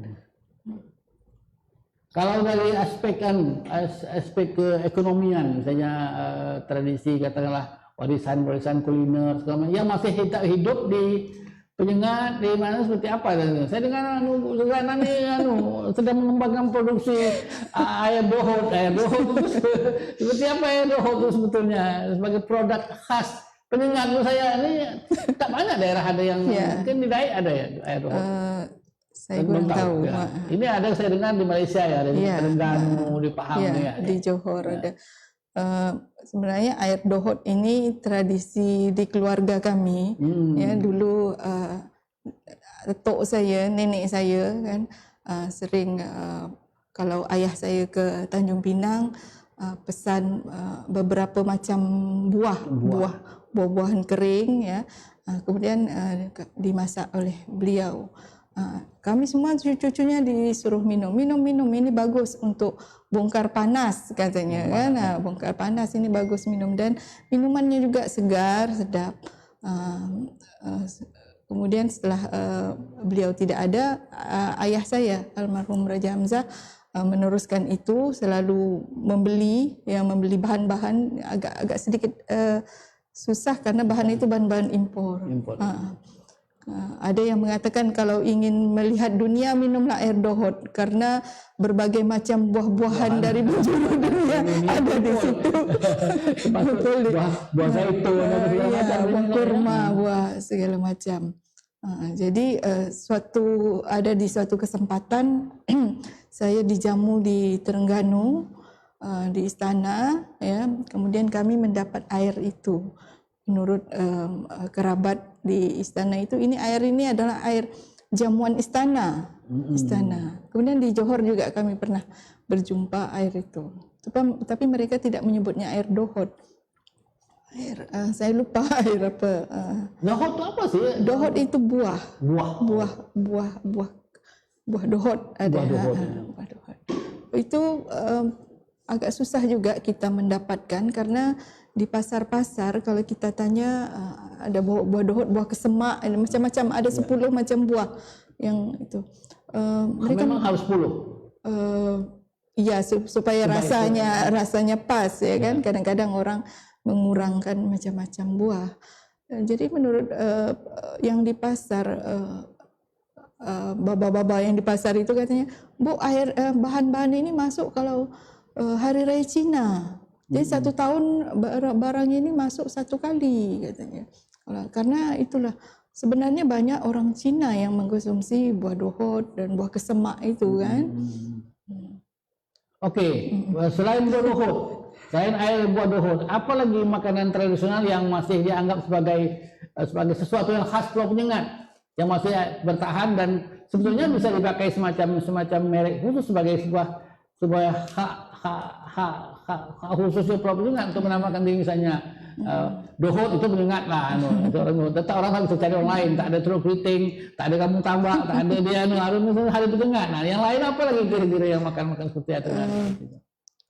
[SPEAKER 1] Kalau dari aspek keekonomian, misalnya tradisi katakanlah warisan kuliner segala macam yang masih hidup di Penyengat, di mana seperti apa? Saya dengar sekarang ini sedang mengembangkan produksi air dohot itu seperti apa air dohot itu sebetulnya sebagai produk khas Penyengat. Menurut saya ini tak banyak daerah ada yang mungkin di Dayak ada ya air dohot.
[SPEAKER 2] Saya belum tahu.
[SPEAKER 1] Ini ada saya dengar di Malaysia ya, di Terengganu, di Pahang
[SPEAKER 2] di Johor ada. Sebenarnya air dohot ini tradisi di keluarga kami. Ya dulu tok saya, nenek saya kan sering kalau ayah saya ke Tanjung Pinang pesan beberapa macam buah-buahan kering ya. Kemudian dimasak oleh beliau. Kami semua cucu-cucunya disuruh minum ini bagus untuk bongkar panas katanya kan. Bongkar panas ini bagus minum dan minumannya juga segar sedap. Kemudian setelah beliau tidak ada, ayah saya almarhum Raja Hamzah meneruskan itu, selalu membeli bahan-bahan agak sedikit susah karena bahan itu bahan-bahan impor. Ada yang mengatakan kalau ingin melihat dunia minumlah air dohot karena berbagai macam buah-buahan dari penjuru dunia ada di situ. Betul.
[SPEAKER 1] Buah zaitun,
[SPEAKER 2] buah kurma, buah segala macam. Jadi ada di suatu kesempatan saya dijamu di Terengganu di istana ya, kemudian kami mendapat air itu. Menurut kerabat di istana itu, air ini adalah air jamuan istana. Kemudian di Johor juga kami pernah berjumpa air itu. Tapi mereka tidak menyebutnya air dohot. Saya lupa air apa.
[SPEAKER 1] Dohot itu apa sih?
[SPEAKER 2] Dohot itu buah dohot ada. Buah dohot. Itu agak susah juga kita mendapatkan karena di pasar-pasar kalau kita tanya ada buah dohot, buah kesemak, macam-macam, ada 10 macam buah yang itu. Mereka
[SPEAKER 1] memang harus 10.
[SPEAKER 2] Iya, supaya rasanya pas ya kan. Kadang-kadang orang mengurangkan macam-macam buah. Jadi menurut yang di pasar baba-baba yang di pasar itu katanya, Bu, bahan-bahan ini masuk kalau hari raya Cina. Jadi 1 tahun barang ini masuk 1 kali katanya. Karena itulah sebenarnya banyak orang Cina yang mengkonsumsi buah dohot dan buah kesemak itu kan.
[SPEAKER 1] Oke, selain buah dohot, Selain air buah dohot, apa lagi makanan tradisional yang masih dianggap sebagai sesuatu yang khas Pulau Penyengat, yang masih bertahan dan sebetulnya bisa dipakai semacam merek khusus sebagai sebuah hak khususnya Pulau Penyengat untuk menamakan diri, misalnya dohot itu Penyengat lah, itu orang kan bisa cari orang lain, tak ada Teluk Keriting, tak ada Kampung Tambak, tak ada dia harus hari Penyengat. Nah, yang lain apa lagi kira-kira yang makan seperti itu?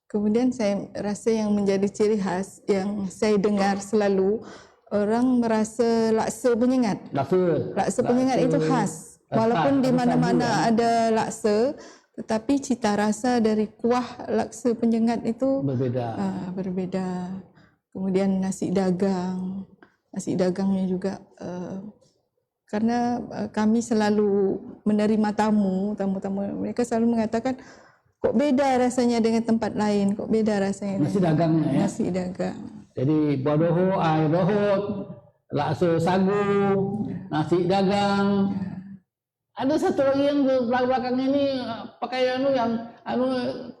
[SPEAKER 2] Kemudian saya rasa yang menjadi ciri khas yang saya dengar selalu, orang merasa laksa Penyengat. Laksa Penyengat itu khas. Walaupun di mana-mana ada laksa, tetapi cita rasa dari kuah laksa Penyengat itu berbeda. Kemudian nasi dagangnya juga. Karena kami selalu menerima tamu mereka selalu mengatakan, kok beda rasanya dengan tempat lain, kok beda rasanya.
[SPEAKER 1] Nasi dagangnya ya? Nasi
[SPEAKER 2] dagang.
[SPEAKER 1] Jadi buah dohot, air dohot, laksa sagu, nasi dagang. Ada satu lagi yang belakang ini pakai yang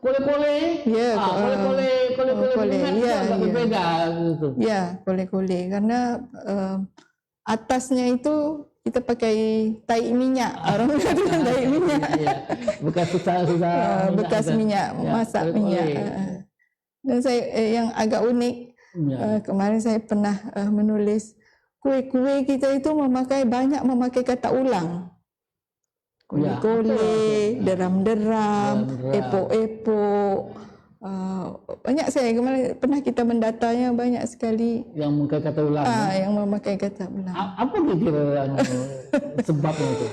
[SPEAKER 1] kole-kole.
[SPEAKER 2] Ya,
[SPEAKER 1] kole-kole agak berbeda gitu.
[SPEAKER 2] Ya, kole-kole karena atasnya itu kita pakai tai minyak, orang mengatakan tai minyak. Bekas minyak, masak minyak. Dan saya yang agak unik, kemarin saya pernah menulis kue-kue kita itu banyak memakai kata ulang. Kole-kole, deram-deram, epok-epok. Banyak saya kemarin pernah kita mendatanya banyak sekali
[SPEAKER 1] yang memakai kata ulang.
[SPEAKER 2] Yang memakai kata ulang.
[SPEAKER 1] Apa kira-kira sebabnya itu?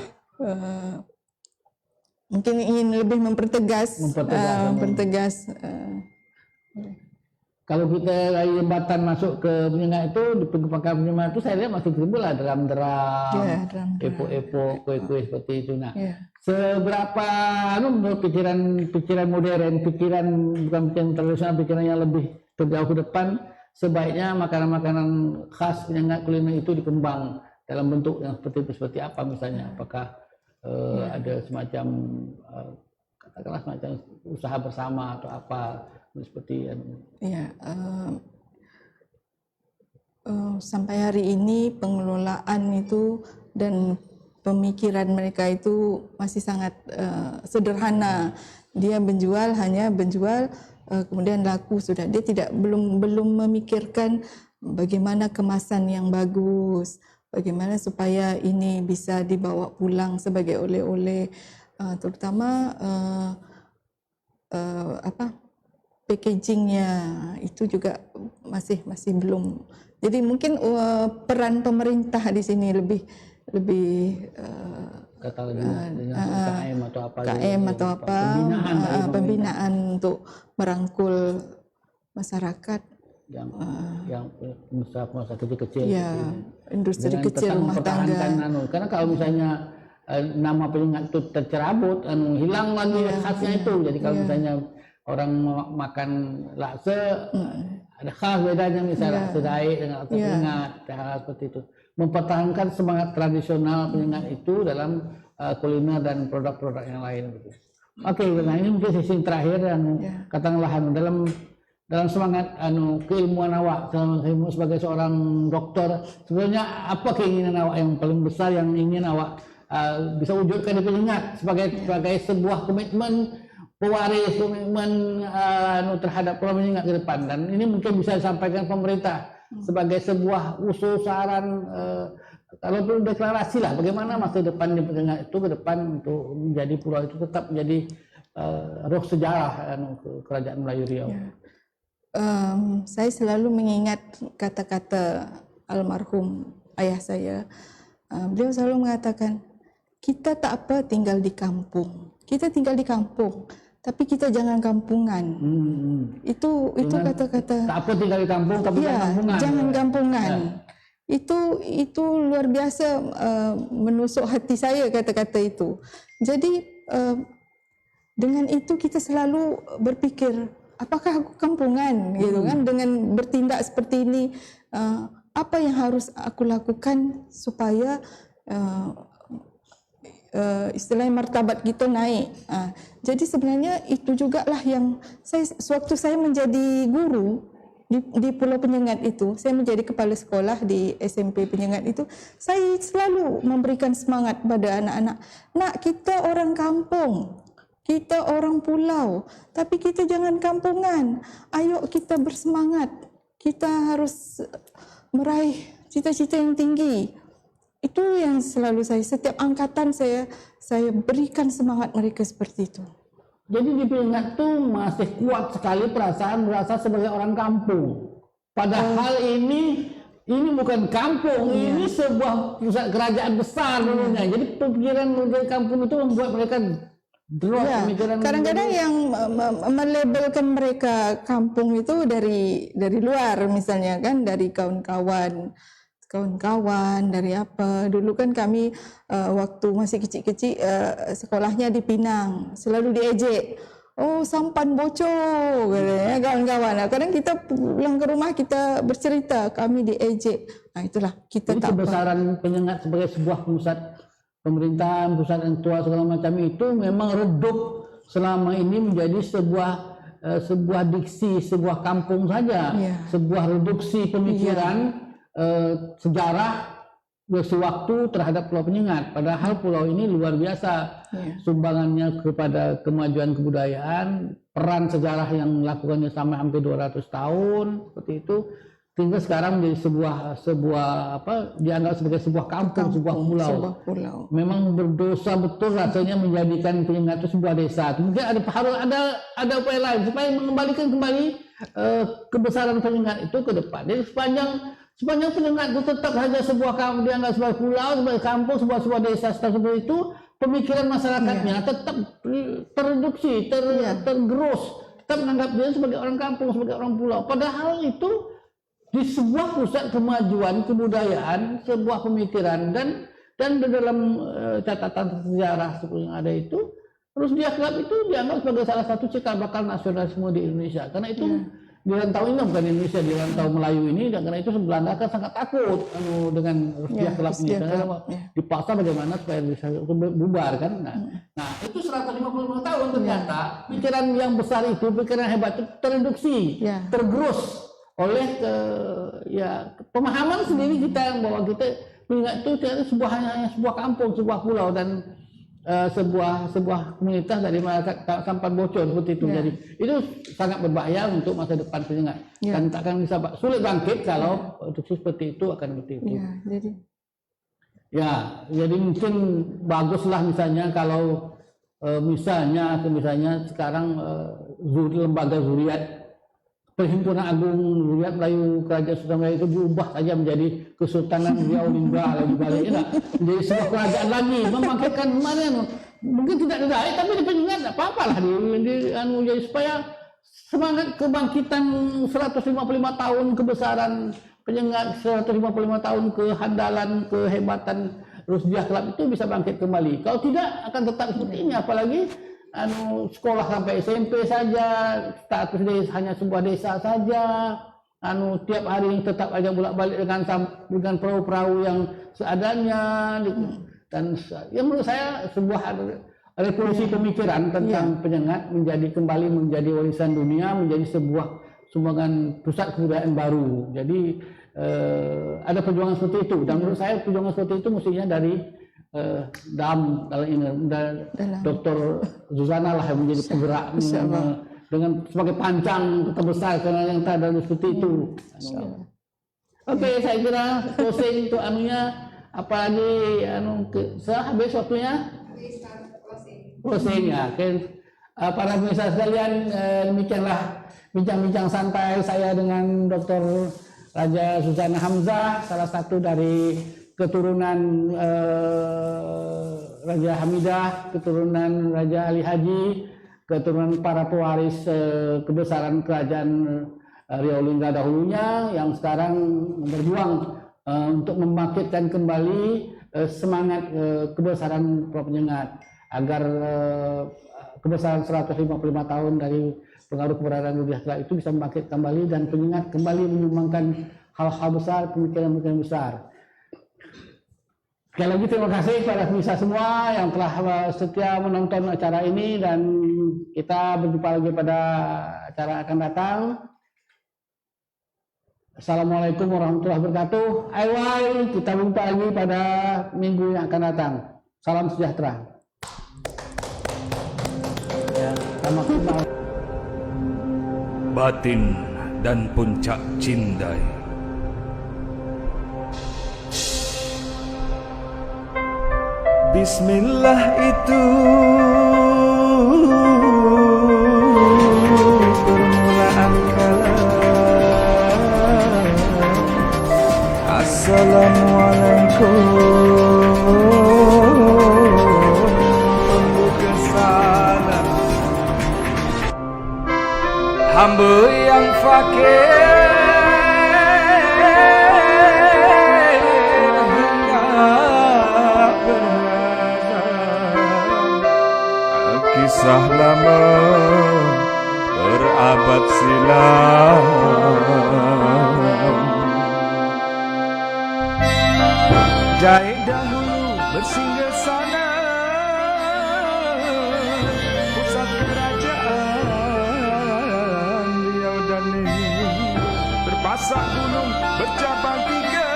[SPEAKER 2] Mungkin ingin lebih mempertegas.
[SPEAKER 1] Kalau kita dari jembatan masuk ke Penyengat itu, di pangkalan Penyengat itu saya lihat masih timbul lah deram-deram, epok-epok, kue-kue seperti itu. Nah, seberapa menurut pikiran modern, bukan pikiran tradisional, pikiran yang lebih terjauh ke depan, sebaiknya makanan-makanan khas Penyengat kuliner itu dikembang dalam bentuk yang seperti apa misalnya? Apakah ada semacam katakanlah semacam usaha bersama atau apa seperti
[SPEAKER 2] sampai hari ini pengelolaan itu dan pemikiran mereka itu masih sangat sederhana. Dia hanya menjual kemudian laku sudah. Dia belum memikirkan bagaimana kemasan yang bagus, bagaimana supaya ini bisa dibawa pulang sebagai oleh-oleh, terutama packagingnya itu juga masih belum. Jadi mungkin peran pemerintah di sini lebih
[SPEAKER 1] KM
[SPEAKER 2] atau apa pembinaan untuk merangkul masyarakat
[SPEAKER 1] yang pengusaha kecil-kecil,
[SPEAKER 2] industri kecil rumah tangga.
[SPEAKER 1] Karena kalau misalnya nama Penyengat itu tercerabut, hilang lagi khasnya itu. Jadi kalau misalnya orang makan laksa, ada khas bedanya, misalnya laksa daik dengan laksa Penyengat, hal seperti itu. Mempertahankan semangat tradisional Penyengat itu dalam kuliner dan produk-produk yang lain. Oke, nah ini mungkin sesi terakhir yang katakanlah dalam semangat keilmuan awak, sebagai seorang dokter, sebenarnya apa keinginan awak yang paling besar yang ingin awak bisa wujudkan di Penyengat sebagai sebuah komitmen pewaris, komitmen terhadap Pulau Penyengat ke depan, dan ini mungkin bisa disampaikan pemerintah sebagai sebuah usul, saran, kalau perlu deklarasi lah bagaimana masa depan di Penyengat itu ke depan untuk menjadi pulau itu tetap menjadi roh sejarah Kerajaan Melayu Riau.
[SPEAKER 2] Saya selalu mengingat kata-kata almarhum ayah saya. Beliau selalu mengatakan, kita tak apa tinggal di kampung. Kita tinggal di kampung, tapi kita jangan kampungan. Itu kata-kata.
[SPEAKER 1] Tak apa tinggal di kampung, tapi
[SPEAKER 2] jangan kampungan. Itu luar biasa menusuk hati saya kata-kata itu. Jadi dengan itu kita selalu berpikir, apakah aku kampungan gitu kan, dengan bertindak seperti ini, apa yang harus aku lakukan supaya istilahnya martabat kita naik. Jadi sebenarnya itu juga lah yang sewaktu saya menjadi guru di Pulau Penyengat itu, saya menjadi kepala sekolah di SMP Penyengat itu, saya selalu memberikan semangat pada anak-anak. Nak, kita orang kampung, kita orang pulau, tapi kita jangan kampungan. Ayo kita bersemangat. Kita harus meraih cita-cita yang tinggi. Itu yang selalu setiap angkatan saya berikan semangat mereka seperti itu.
[SPEAKER 1] Jadi di Penyengat tuh masih kuat sekali perasaan merasa sebagai orang kampung. Padahal ini bukan kampung, ini sebuah pusat kerajaan besar dulunya. Jadi pikiran menjadi kampung itu membuat mereka drop pemikiran.
[SPEAKER 2] Kadang-kadang yang melabelkan mereka kampung itu dari luar, misalnya kan, dari kawan-kawan dari apa. Dulu kan kami waktu masih kecil-kecil sekolahnya di Pinang, selalu diejek. Oh, sampan bocor katanya kawan-kawan. Kadang kita pulang ke rumah kita bercerita kami diejek. Nah, itulah kita tak
[SPEAKER 1] kebesaran Penyengat sebagai sebuah pusat pemerintahan, pusat yang tua segala macam itu memang redup selama ini menjadi sebuah diksi, sebuah kampung saja, sebuah reduksi pemikiran. Sejarah sewaktu terhadap Pulau Penyengat. Padahal pulau ini luar biasa sumbangannya kepada kemajuan kebudayaan, peran sejarah yang melakukannya sampai hampir 200 tahun seperti itu, sehingga sekarang menjadi dianggap sebagai sebuah kampung, sebuah pulau. Memang berdosa betul rasanya menjadikan Penyengat itu sebuah desa. Mungkin harus ada upaya lain supaya mengembalikan kembali kebesaran Penyengat itu ke depan. Jadi sepanjang Penyengat itu tetap saja sebuah kampung, dianggap sebagai pulau, sebagai kampung, sebuah desa seperti itu, pemikiran masyarakatnya tetap tereduksi, tergerus, tetap menganggap dia sebagai orang kampung, sebagai orang pulau. Padahal itu di sebuah pusat kemajuan kebudayaan, sebuah pemikiran, dan di dalam catatan sejarah seperti yang ada itu, Rusdiah Club itu dianggap sebagai salah satu cikal bakal nasionalisme di Indonesia. Karena itu di rantau ini, bukan Indonesia, di rantau Melayu ini, dan karena itu Belanda kan sangat takut dengan Rusdiah Club ini. Karena dipaksa bagaimana supaya bisa bubar kan. Nah, itu 155 tahun ternyata pikiran yang besar itu, pikiran hebat itu tereduksi, tergerus oleh pemahaman sendiri kita bahwa kita Penyengat itu hanya sebuah kampung, sebuah pulau, dan sebuah komunitas dari masyarakat sampan bocor seperti itu. Jadi itu sangat berbahaya untuk masa depan Penyengat, dan takkan bisa sulit bangkit kalau seperti itu akan seperti itu. Jadi mungkin baguslah misalnya kalau misalnya sekarang lembaga Zuriat, Perhimpunan Agung Zuriat Melayu Kerajaan Sultan Melayu itu diubah saja menjadi Kesultanan Riau Lingga lagi baliknya, menjadi sebuah kerajaan lagi, membangkitkan mana mungkin tidak ada, tapi di Penyengat tidak apa-apa lah jadi supaya semangat kebangkitan 155 tahun kebesaran Penyengat, 155 tahun kehandalan, kehebatan Rusdiah Club itu bisa bangkit kembali. Kalau tidak akan tetap seperti ini, apalagi sekolah sampai SMP saja, status desa hanya sebuah desa saja, tiap hari tetap aja bolak-balik dengan perahu-perahu yang seadanya, dan menurut saya sebuah revolusi pemikiran tentang Penyengat kembali menjadi warisan dunia, menjadi sebuah sumbangan pusat kebudayaan baru. Jadi ada perjuangan seperti itu, dan menurut saya perjuangan seperti itu mestinya dari dalam Dr. Zuzana lah yang menjadi penggerak dengan sebagai pancang terbesar karena yang tak ada seperti itu. Oke, saya kira closing untuk apalagi habis waktunya closing ya. Para pemirsa sekalian, demikianlah bincang-bincang santai saya dengan Dr. Raja Zuzana Hamzah, salah satu dari keturunan Raja Hamidah, keturunan Raja Ali Haji, keturunan para pewaris kebesaran kerajaan Riau Lingga dahulunya, yang sekarang berjuang untuk membangkitkan kembali semangat kebesaran Pulau Penyengat, agar kebesaran 155 tahun dari pengaruh keberadaan Rusdiah Club itu bisa membangkit kembali, dan Penyengat kembali menyumbangkan hal-hal besar, pemikiran-pemikiran besar. Sekali lagi terima kasih kepada pemirsa semua yang telah setia menonton acara ini, dan kita berjumpa lagi pada acara akan datang. Assalamualaikum warahmatullahi wabarakatuh. Ayo, kita berjumpa lagi pada minggu yang akan datang. Salam sejahtera. Ya, selamat malam.
[SPEAKER 3] Batin dan Puncak Cindai. Bismillah itu permulaan kalam. Assalamualaikum pembuka salam. Hamba yang fakir kisah lama berabad silam. Jahit dahulu bersinggah sana, pusat kerajaan Riau dan Nili. Berpasak gunung bercabang tiga,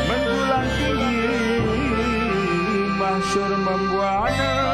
[SPEAKER 3] mendulang tinggi mahsyur membuana.